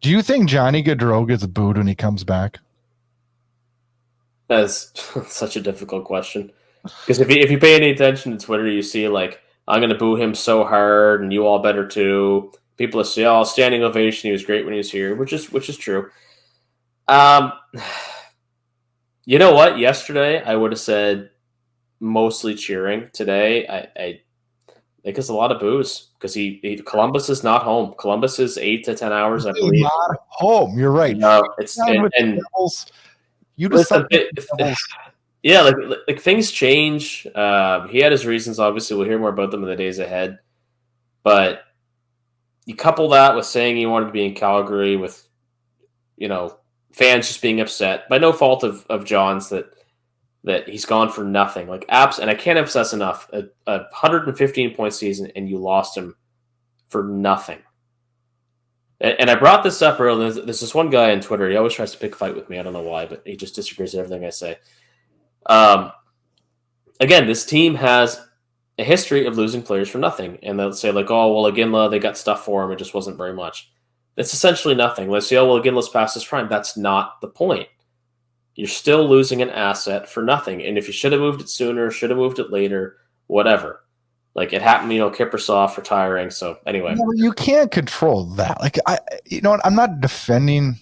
Speaker 2: do you think Johnny Gaudreau gets booed when he comes back?
Speaker 3: That's such a difficult question. Because if you pay any attention to Twitter, you see like, I'm going to boo him so hard, and you all better too. People say, "Oh, standing ovation. He was great when he was here," which is true. You know what? Yesterday, I would have said mostly cheering. Today, I think it's a lot of boos because Columbus is not home. Columbus is 8 to 10 hours, I believe.
Speaker 2: Not home. You're right.
Speaker 3: No, it's
Speaker 2: you decided.
Speaker 3: Yeah, like things change. He had his reasons. Obviously, we'll hear more about them in the days ahead. But you couple that with saying he wanted to be in Calgary, with fans just being upset by no fault of John's that he's gone for nothing. Like and I can't emphasize enough, a 115-point season, and you lost him for nothing. And I brought this up earlier. There's this one guy on Twitter. He always tries to pick a fight with me. I don't know why, but he just disagrees with everything I say. Again, this team has a history of losing players for nothing. And they'll say like, oh, well, Iginla, they got stuff for him. It just wasn't very much. It's essentially nothing. Let's say, oh, well, Iginla's past his prime. That's not the point. You're still losing an asset for nothing. And if you should have moved it sooner, should have moved it later, whatever. Like it happened, Kiprusoff retiring. So anyway,
Speaker 2: you can't control that. Like I'm not defending.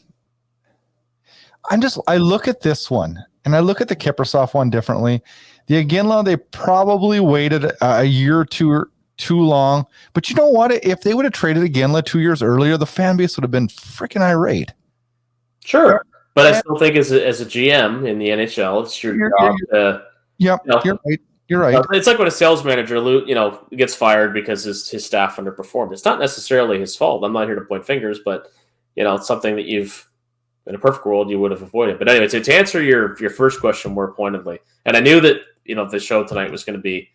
Speaker 2: I look at this one and I look at the Kiprusoff one differently. The Iginla, they probably waited a year or two too long. But you know what? If they would have traded Iginla 2 years earlier, the fan base would have been freaking irate.
Speaker 3: Sure. But I still think as a GM in the NHL, it's your job to.
Speaker 2: Yep, you're right. You're right.
Speaker 3: It's like when a sales manager, gets fired because his staff underperformed. It's not necessarily his fault. I'm not here to point fingers, but it's something that in a perfect world, you would have avoided. But anyway, to answer your first question more pointedly, and I knew that the show tonight was going to be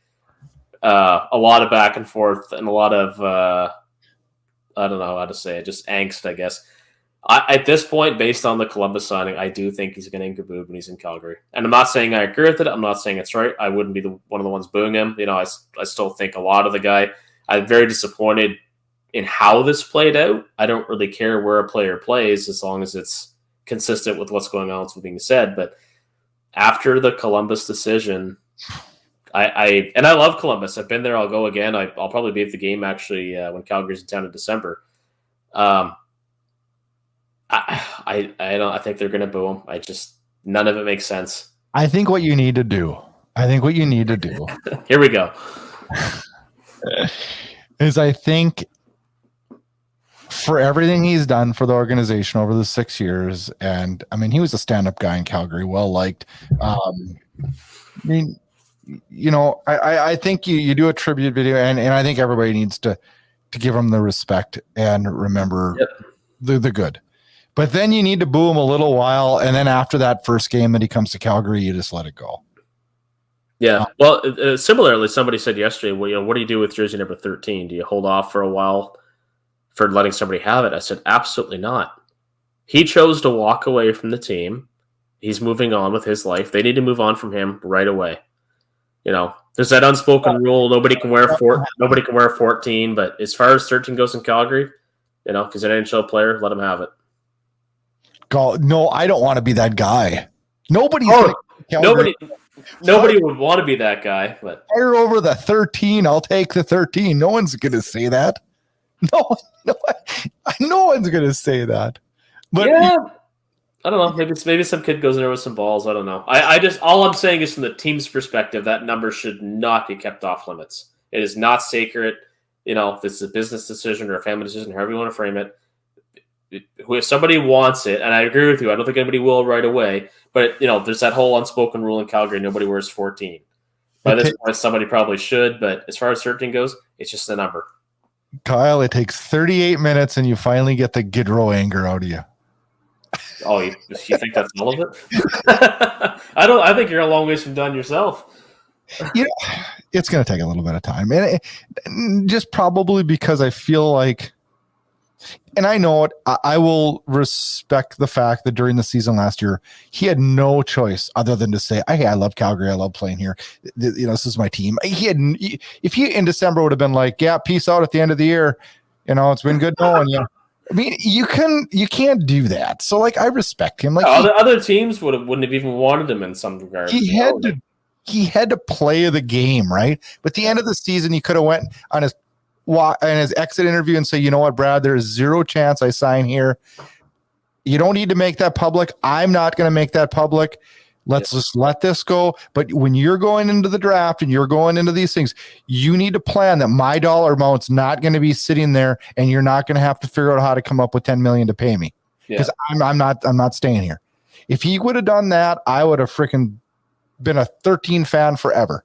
Speaker 3: a lot of back and forth and a lot of I don't know how to say it, just angst, I guess. At this point, based on the Columbus signing, I do think he's going to get booed when he's in Calgary. And I'm not saying I agree with it. I'm not saying it's right. I wouldn't be one of the ones booing him. I still think a lot of the guy. I'm very disappointed in how this played out. I don't really care where a player plays as long as it's consistent with what's going on, what's being said. But after the Columbus decision, I love Columbus. I've been there. I'll go again. I'll probably be at the game actually when Calgary's in town in December. I think they're going to boo him. None of it makes sense.
Speaker 2: I think what you need to do.
Speaker 3: Here we go.
Speaker 2: Is I think for everything he's done for the organization over the 6 years, and I mean, he was a stand-up guy in Calgary, well liked. I think you do a tribute video, and I think everybody needs to give him the respect and remember the good. But then you need to boo him a little while, and then after that first game that he comes to Calgary, you just let it go.
Speaker 3: Yeah. Well, similarly, somebody said yesterday, well, what do you do with jersey number 13? Do you hold off for a while for letting somebody have it? I said, absolutely not. He chose to walk away from the team. He's moving on with his life. They need to move on from him right away. There's that unspoken rule. Nobody can wear 14, but as far as 13 goes in Calgary, if he's an NHL player, let him have it.
Speaker 2: No, I don't want to be that guy. Nobody
Speaker 3: would want to be that guy. But
Speaker 2: fire over the 13. I'll take the 13. No one's going to say that. No one's going to say that. But
Speaker 3: yeah, I don't know. Maybe some kid goes in there with some balls. I don't know. I just all I'm saying is from the team's perspective, that number should not be kept off limits. It is not sacred. If this is a business decision or a family decision, however you want to frame it, if somebody wants it, and I agree with you, I don't think anybody will right away. But there's that whole unspoken rule in Calgary: nobody wears 14. By this point, somebody probably should. But as far as 13 goes, it's just a number.
Speaker 2: Kyle, it takes 38 minutes, and you finally get the Gaudreau anger out of you.
Speaker 3: Oh, you think that's all of it? I think you're a long ways from done yourself.
Speaker 2: It's going to take a little bit of time, and just probably because I feel like, and I know it, I will respect the fact that during the season last year, he had no choice other than to say, "Hey, I love Calgary. I love playing here. This is my team." If he in December would have been like, "Yeah, peace out at the end of the year. It's been good knowing you." I mean, you can't do that. So, I respect him.
Speaker 3: Other teams wouldn't have even wanted him in some regards.
Speaker 2: He had to play the game, right? But at the end of the season, he could have went on his exit interview and say, "You know what, Brad? There is zero chance I sign here. You don't need to make that public. I'm not going to make that public. Let's just let this go." But when you're going into the draft and you're going into these things, you need to plan that my dollar amount's not going to be sitting there, and you're not going to have to figure out how to come up with $10 million to pay me, because I'm not staying here. If he would have done that, I would have freaking been a 13 fan forever.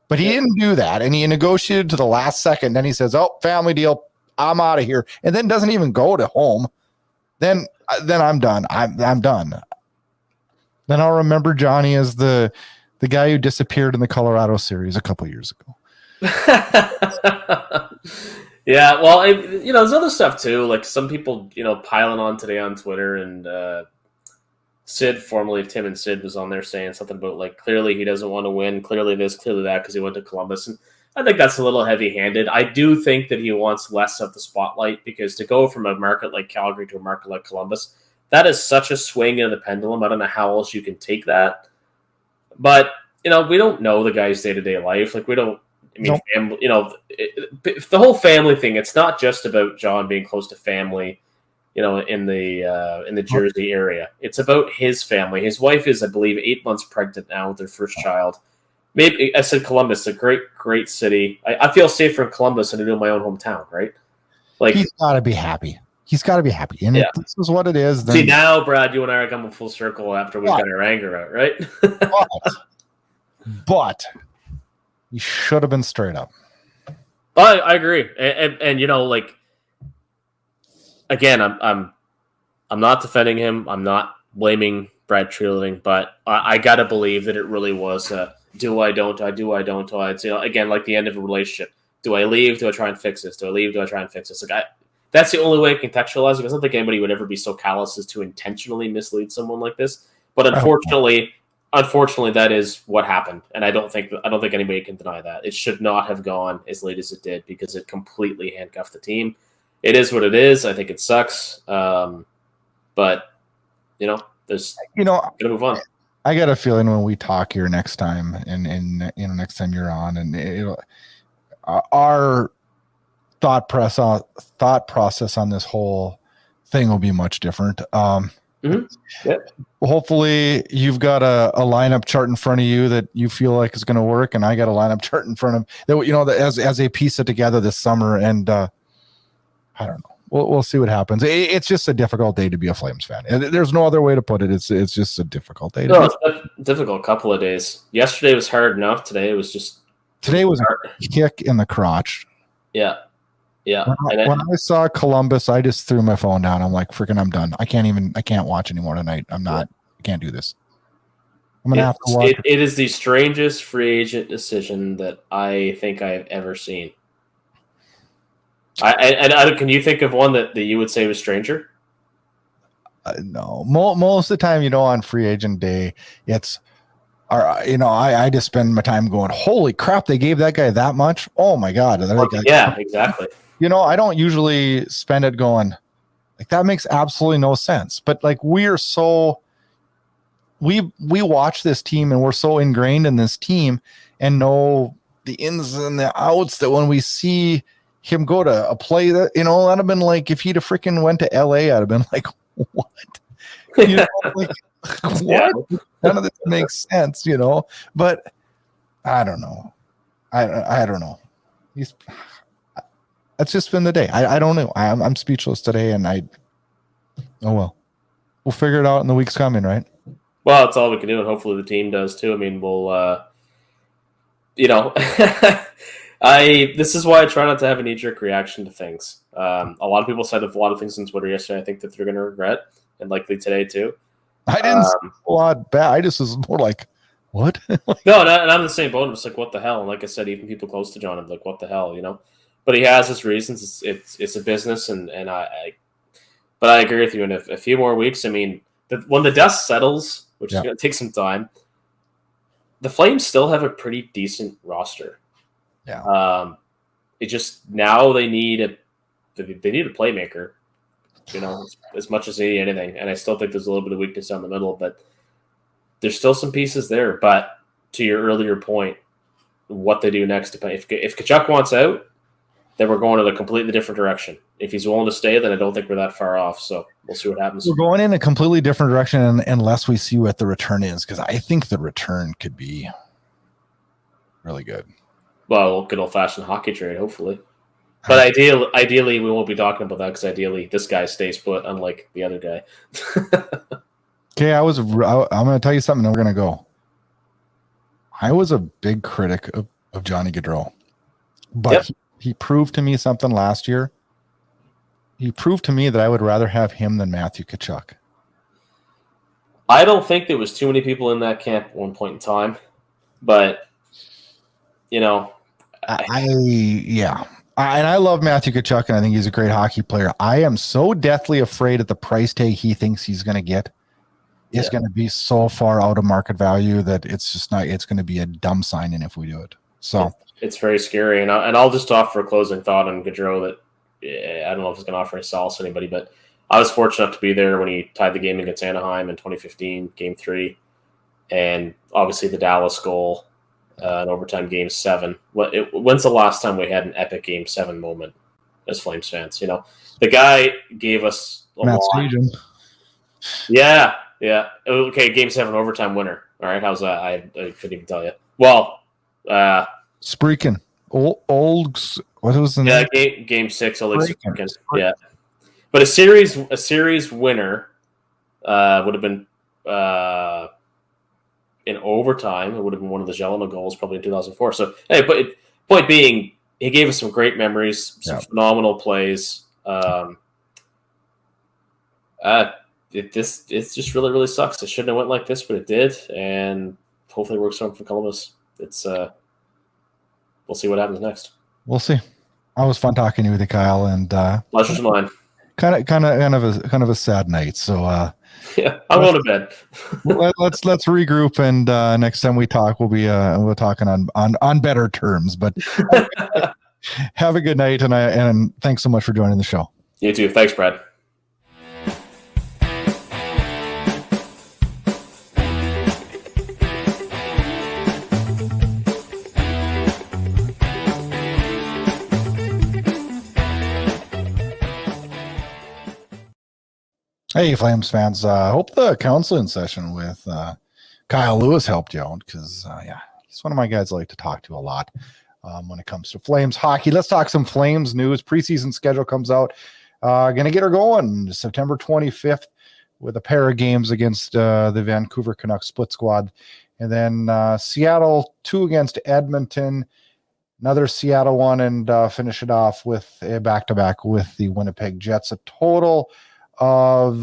Speaker 2: But he didn't do that, and he negotiated to the last second. Then he says, "Oh, family deal, I'm out of here," and then doesn't even go to home. Then I'm done. I'm done. Then I'll remember Johnny as the guy who disappeared in the Colorado series a couple years ago.
Speaker 3: Yeah, well, there's other stuff too. Like some people, piling on today on Twitter, and Sid, formerly Tim and Sid, was on there saying something about clearly he doesn't want to win, clearly this, clearly that, because he went to Columbus. And I think that's a little heavy-handed. I do think that he wants less of the spotlight, because to go from a market like Calgary to a market like Columbus, that is such a swing in the pendulum. I don't know how else you can take that. But, we don't know the guy's day-to-day life. We don't, nope. Family, the whole family thing, it's not just about John being close to family, in the Jersey area. It's about his family. His wife is, I believe, 8 months pregnant now with their first child. Maybe I said Columbus, a great, great city. I feel safer in Columbus than I do in my own hometown, right?
Speaker 2: He's got to be happy. He's got to be happy. And if this is what it is, then...
Speaker 3: See, now, Brad, you and I are coming full circle after we got our anger out, right?
Speaker 2: but you should have been straight up.
Speaker 3: I agree. And again, I'm not defending him. I'm not blaming Brad Treliving, but I got to believe that it really was do I, don't I, do I, don't I. It's, again, like the end of a relationship. Do I leave? Do I try and fix this? Do I leave? Do I try and fix this? That's the only way I contextualize it. I don't think anybody would ever be so callous as to intentionally mislead someone like this. But unfortunately, that is what happened, and I don't think anybody can deny that. It should not have gone as late as it did, because it completely handcuffed the team. It is what it is. I think it sucks, but there's gonna move on.
Speaker 2: I got a feeling when we talk here next time, and next time you're on, and our thought process on this whole thing will be much different.
Speaker 3: Yep.
Speaker 2: Hopefully you've got a lineup chart in front of you that you feel like is going to work, and I got a lineup chart in front of that as they piece it together this summer. And I don't know. We'll see what happens. It's just a difficult day to be a Flames fan. There's no other way to put it. It's just a difficult day.
Speaker 3: It's a difficult couple of days. Yesterday was hard enough. Today was
Speaker 2: a kick in the crotch.
Speaker 3: Yeah. Yeah.
Speaker 2: When I saw Columbus, I just threw my phone down. I'm like, freaking, I'm done. I can't watch anymore tonight. I can't do this. I'm going to have to watch.
Speaker 3: It is the strangest free agent decision that I think I've ever seen. Can you think of one that you would say was stranger?
Speaker 2: No. Most of the time, on free agent day, it's, I just spend my time going, holy crap, they gave that guy that much. Oh my God.
Speaker 3: Yeah, exactly.
Speaker 2: I don't usually spend it going that makes absolutely no sense. But we watch this team, and we're so ingrained in this team and know the ins and the outs that when we see him go to a play that, that'd have been like if he'd have freaking went to LA, I'd have been like, what? You know, like, what?
Speaker 3: Yeah.
Speaker 2: None of this makes sense, you know. But I don't know. I don't know. It's just been the day. I don't know. I'm speechless today, and oh well. We'll figure it out in the weeks coming, right?
Speaker 3: Well, that's all we can do, and hopefully the team does too. I mean, we'll, this is why I try not to have a knee-jerk reaction to things. A lot of people said a lot of things on Twitter yesterday I think that they're going to regret, and likely today too.
Speaker 2: I didn't say a lot bad. I just was more like, what?
Speaker 3: No, and I'm in the same boat. I'm just like, what the hell? And like I said, even people close to John, I'm like, what the hell, you know? But he has his reasons. It's a business, but I agree with you. In a few more weeks, I mean, when the dust settles, which is going to take some time, the Flames still have a pretty decent roster.
Speaker 2: Yeah.
Speaker 3: It just now they need a playmaker, you know, as much as they need anything. And I still think there's a little bit of weakness down the middle, but there's still some pieces there. But to your earlier point, what they do next depends. If Tkachuk wants out, then we're going in a completely different direction. If he's willing to stay, then I don't think we're that far off. So we'll see what happens.
Speaker 2: We're going in a completely different direction unless we see what the return is, because I think the return could be really good.
Speaker 3: Well, good old-fashioned hockey trade, hopefully. But ideally, we won't be talking about that because ideally this guy stays put, unlike the other guy.
Speaker 2: Okay, I'm going to tell you something, and we're going to go. I was a big critic of Johnny Gaudreau, but he proved to me something last year. He proved to me that I would rather have him than Matthew Tkachuk.
Speaker 3: I don't think there was too many people in that camp at one point in time, but you know,
Speaker 2: and I love Matthew Tkachuk, and I think he's a great hockey player. I am so deathly afraid at the price tag he thinks he's going to get. It's going to be so far out of market value that it's just not. It's going to be a dumb signing if we do it. So
Speaker 3: it's very scary. And I'll just offer a closing thought on Gaudreau that I don't know if it's going to offer any solace to anybody, but I was fortunate enough to be there when he tied the game against Anaheim in 2015, Game 3, and obviously the Dallas goal in overtime, Game 7. When's the last time we had an epic Game 7 moment as Flames fans? You know, the guy gave us a lot. Yeah. Okay, Game 7 overtime winner. All right, how's that? I couldn't even tell you. Well,
Speaker 2: Spreakin. Old. What was the name?
Speaker 3: Yeah, Game 6. Spreakin. Yeah, but a series winner would have been in overtime. It would have been one of the Jelena goals, probably in 2004. So, hey, but point being, he gave us some great memories, some phenomenal plays. It just really, really sucks. It shouldn't have went like this, but it did, and hopefully it works out for Columbus. It's we'll see what happens next.
Speaker 2: We'll see. It was fun talking to you, Kyle, and
Speaker 3: pleasure's mine.
Speaker 2: Kind of a sad night. So
Speaker 3: yeah, I'm going to bed.
Speaker 2: let's regroup, and next time we talk, we're talking on better terms. But have a good night, and thanks so much for joining the show.
Speaker 3: You too. Thanks, Brad.
Speaker 2: Hey, Flames fans. I hope the counseling session with Kyle Lewis helped you out, because, he's one of my guys I like to talk to a lot when it comes to Flames hockey. Let's talk some Flames news. Preseason schedule comes out. Going to get her going September 25th with a pair of games against the Vancouver Canucks split squad. And then Seattle 2 against Edmonton, another Seattle 1, and finish it off with a back-to-back with the Winnipeg Jets. A total of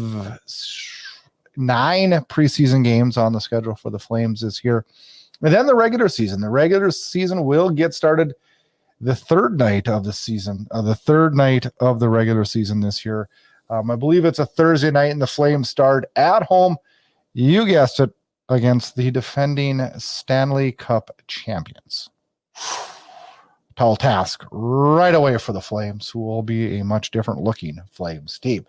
Speaker 2: 9 preseason games on the schedule for the Flames this year. And then the regular season. The regular season will get started the third night of the season, the third night of the regular season this year. I believe it's a Thursday night, and the Flames start at home. You guessed it, against the defending Stanley Cup champions. Tall task right away for the Flames, who will be a much different looking Flames team.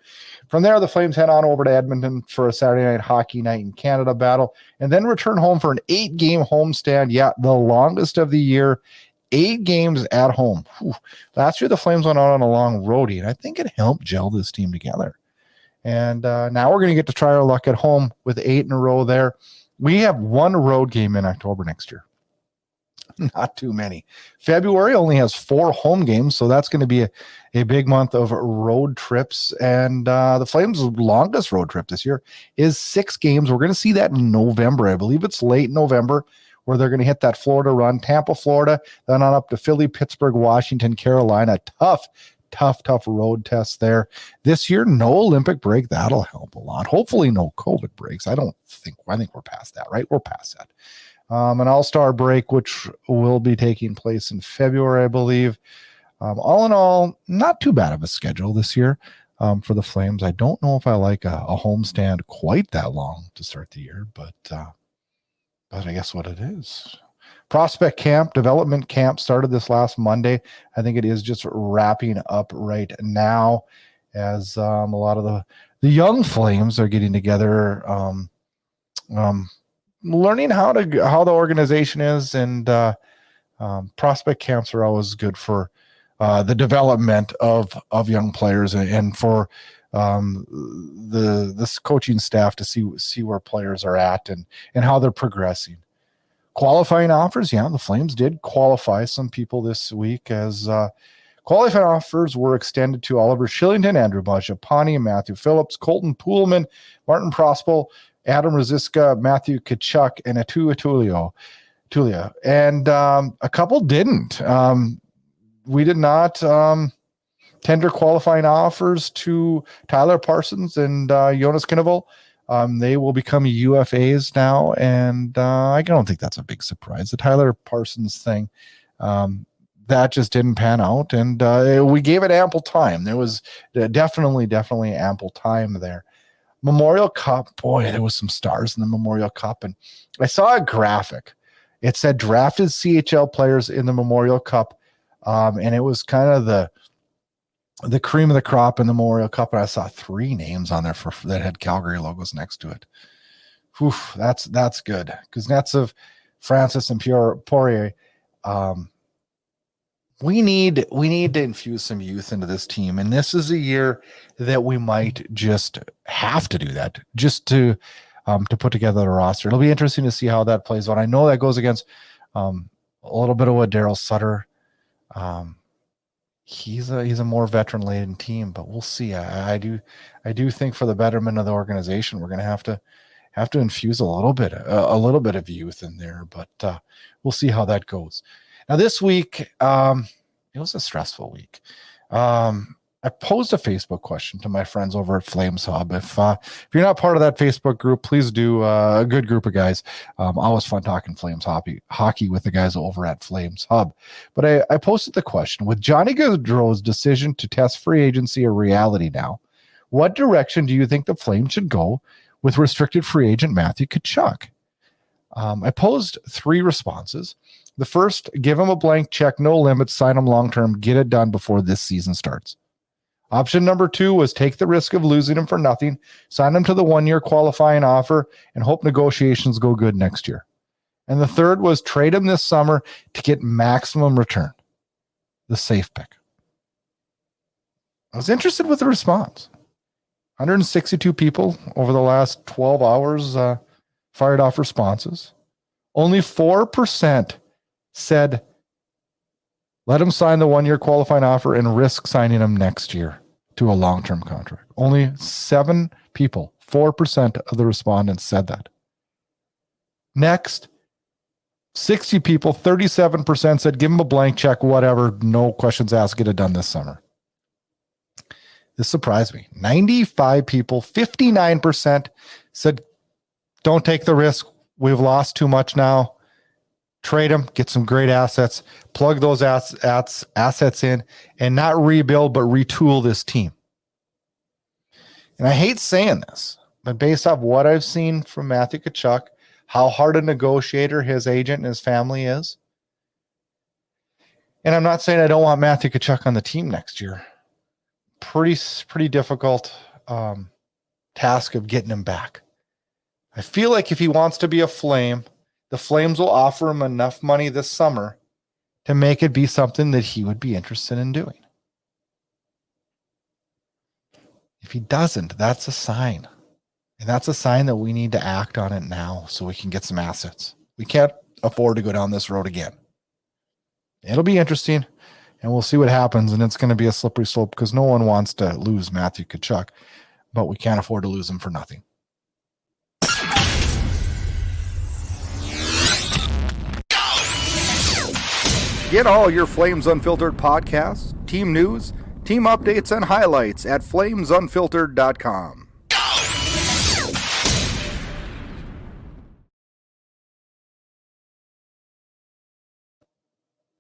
Speaker 2: From there, the Flames head on over to Edmonton for a Saturday night hockey night in Canada battle, and then return home for an 8-game homestand. Yeah, the longest of the year. 8 games at home. Whew. Last year, the Flames went out on a long roadie, and I think it helped gel this team together. And now we're going to get to try our luck at home with 8 in a row there. We have one road game in October next year. Not too many. February only has 4 home games, so that's going to be a big month of road trips. And the Flames' longest road trip this year is 6 games. We're going to see that in November. I believe it's late November where they're going to hit that Florida run. Tampa, Florida, then on up to Philly, Pittsburgh, Washington, Carolina. Tough road test there. This year, no Olympic break. That'll help a lot. Hopefully no COVID breaks. I think we're past that, right? We're past that. An all-star break, which will be taking place in February, I believe. All in all, not too bad of a schedule this year for the Flames. I don't know if I like a homestand quite that long to start the year, but I guess what it is. Prospect camp, development camp started this last Monday. I think it is just wrapping up right now as a lot of the young Flames are getting together, learning how the organization is, and prospect camps are always good for the development of young players and for this coaching staff to see where players are at and how they're progressing. Qualifying offers, the Flames did qualify some people this week as qualifying offers were extended to Oliver Shillington, Andrew Bajapani, Matthew Phillips, Colton Poolman, Martin Prospel, Adam Rosiska, Matthew Tkachuk, and Atu Tulia. And a couple didn't. We did not tender qualifying offers to Tyler Parsons and Jonas Kinneville. They will become UFAs now, and I don't think that's a big surprise. The Tyler Parsons thing, that just didn't pan out, and we gave it ample time. There was definitely ample time there. Memorial Cup, boy, there was some stars in the Memorial Cup, and I saw a graphic. It said drafted CHL players in the Memorial Cup, and it was kind of the cream of the crop in the Memorial Cup, and I saw 3 names on there that had Calgary logos next to it. Whew, that's good. Kuznetsov, Francis, and Poirier. We need to infuse some youth into this team, and this is a year that we might just have to do that, just to put together a roster. It'll be interesting to see how that plays out. I know that goes against a little bit of what Daryl Sutter. He's a more veteran laden team, but we'll see. I do think for the betterment of the organization, we're going to have to infuse a little bit of youth in there, but we'll see how that goes. Now this week, it was a stressful week. I posed a Facebook question to my friends over at Flames Hub. If you're not part of that Facebook group, please do. A good group of guys. Always fun talking Flames hockey with the guys over at Flames Hub. But I posted the question: with Johnny Gaudreau's decision to test free agency a reality now, what direction do you think the Flames should go with restricted free agent Matthew Tkachuk? I posed 3 responses. The first: give him a blank check, no limits, sign him long-term, get it done before this season starts. Option number 2 was take the risk of losing him for nothing, sign him to the 1-year qualifying offer, and hope negotiations go good next year. And the third was trade him this summer to get maximum return, the safe pick. I was interested with the response. 162 people over the last 12 hours fired off responses. Only 4% said let him sign the 1-year qualifying offer and risk signing him next year to a long-term contract. Only 7 people, 4% of the respondents said that. Next, 60 people, 37% said give him a blank check, whatever, no questions asked, get it done this summer. This surprised me. 95 people, 59% said don't take the risk. We've lost too much now. Trade him, get some great assets, plug those assets in, and not rebuild, but retool this team. And I hate saying this, but based off what I've seen from Matthew Tkachuk, how hard a negotiator his agent and his family is, and I'm not saying I don't want Matthew Tkachuk on the team next year. Pretty difficult task of getting him back. I feel like if he wants to be a Flame, the Flames will offer him enough money this summer to make it be something that he would be interested in doing. If he doesn't, that's a sign. And that's a sign that we need to act on it now so we can get some assets. We can't afford to go down this road again. It'll be interesting, and we'll see what happens, and it's going to be a slippery slope because no one wants to lose Matthew Tkachuk, but we can't afford to lose him for nothing.
Speaker 1: Get all your Flames Unfiltered podcasts, team news, team updates, and highlights at flamesunfiltered.com.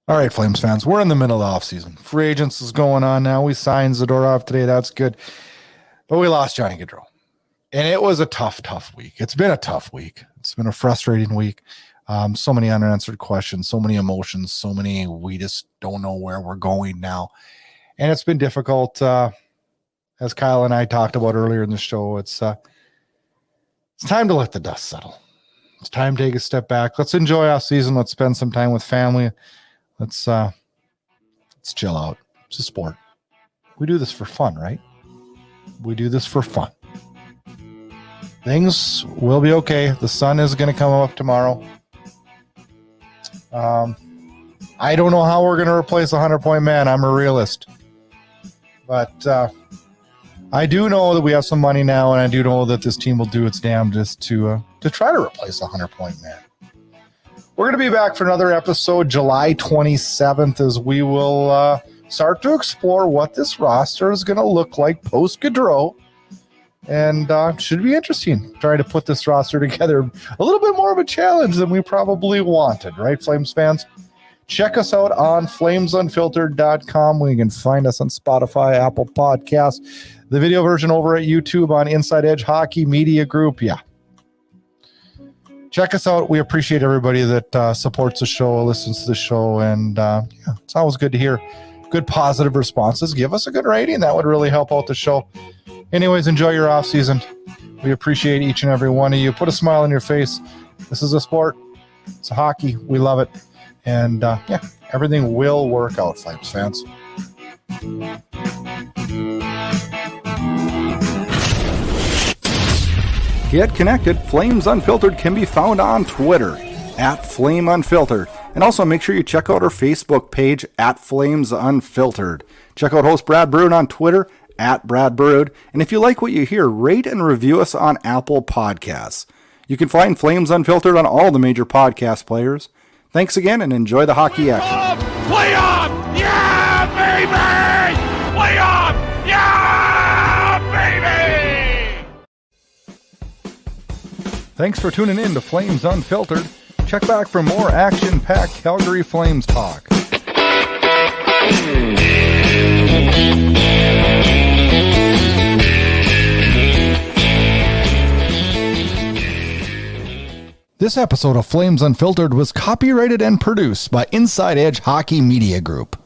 Speaker 2: All right, Flames fans, we're in the middle of the offseason. Free agents is going on now. We signed Zadorov today. That's good. But we lost Johnny Gaudreau. And it was a tough week. It's been a tough week. It's been a frustrating week. So many unanswered questions, so many emotions, we just don't know where we're going now. And it's been difficult. As Kyle and I talked about earlier in the show, it's time to let the dust settle. It's time to take a step back. Let's enjoy our season. Let's spend some time with family. Let's chill out. It's a sport. We do this for fun, right? We do this for fun. Things will be okay. The sun is going to come up tomorrow. I don't know how we're going to replace a 100-point man. I'm a realist. But I do know that we have some money now, and I do know that this team will do its damnedest to try to replace a 100-point man. We're going to be back for another episode July 27th as we will start to explore what this roster is going to look like post-Gaudreau. And should be interesting trying to put this roster together. A little bit more of a challenge than we probably wanted, right, Flames fans? Check us out on flamesunfiltered.com. We can find us on Spotify, Apple Podcasts, the video version over at YouTube on Inside Edge Hockey Media Group. Yeah. Check us out. We appreciate everybody that supports the show, listens to the show, and it's always good to hear good positive responses. Give us a good rating. That would really help out the show. Anyways, enjoy your off season. We appreciate each and every one of you. Put a smile on your face. This is a sport. It's a hockey. We love it. And everything will work out, Flames fans.
Speaker 1: Get connected. Flames Unfiltered can be found on Twitter at Flame Unfiltered. And also make sure you check out our Facebook page at Flames Unfiltered. Check out host Brad Burud on Twitter at Brad Burud. And if you like what you hear, rate and review us on Apple Podcasts. You can find Flames Unfiltered on all the major podcast players. Thanks again and enjoy the hockey action.
Speaker 4: Play on! Yeah, baby! Play on! Yeah, baby!
Speaker 1: Thanks for tuning in to Flames Unfiltered. Check back for more action-packed Calgary Flames talk.
Speaker 2: This episode of Flames Unfiltered was copyrighted and produced by Inside Edge Hockey Media Group.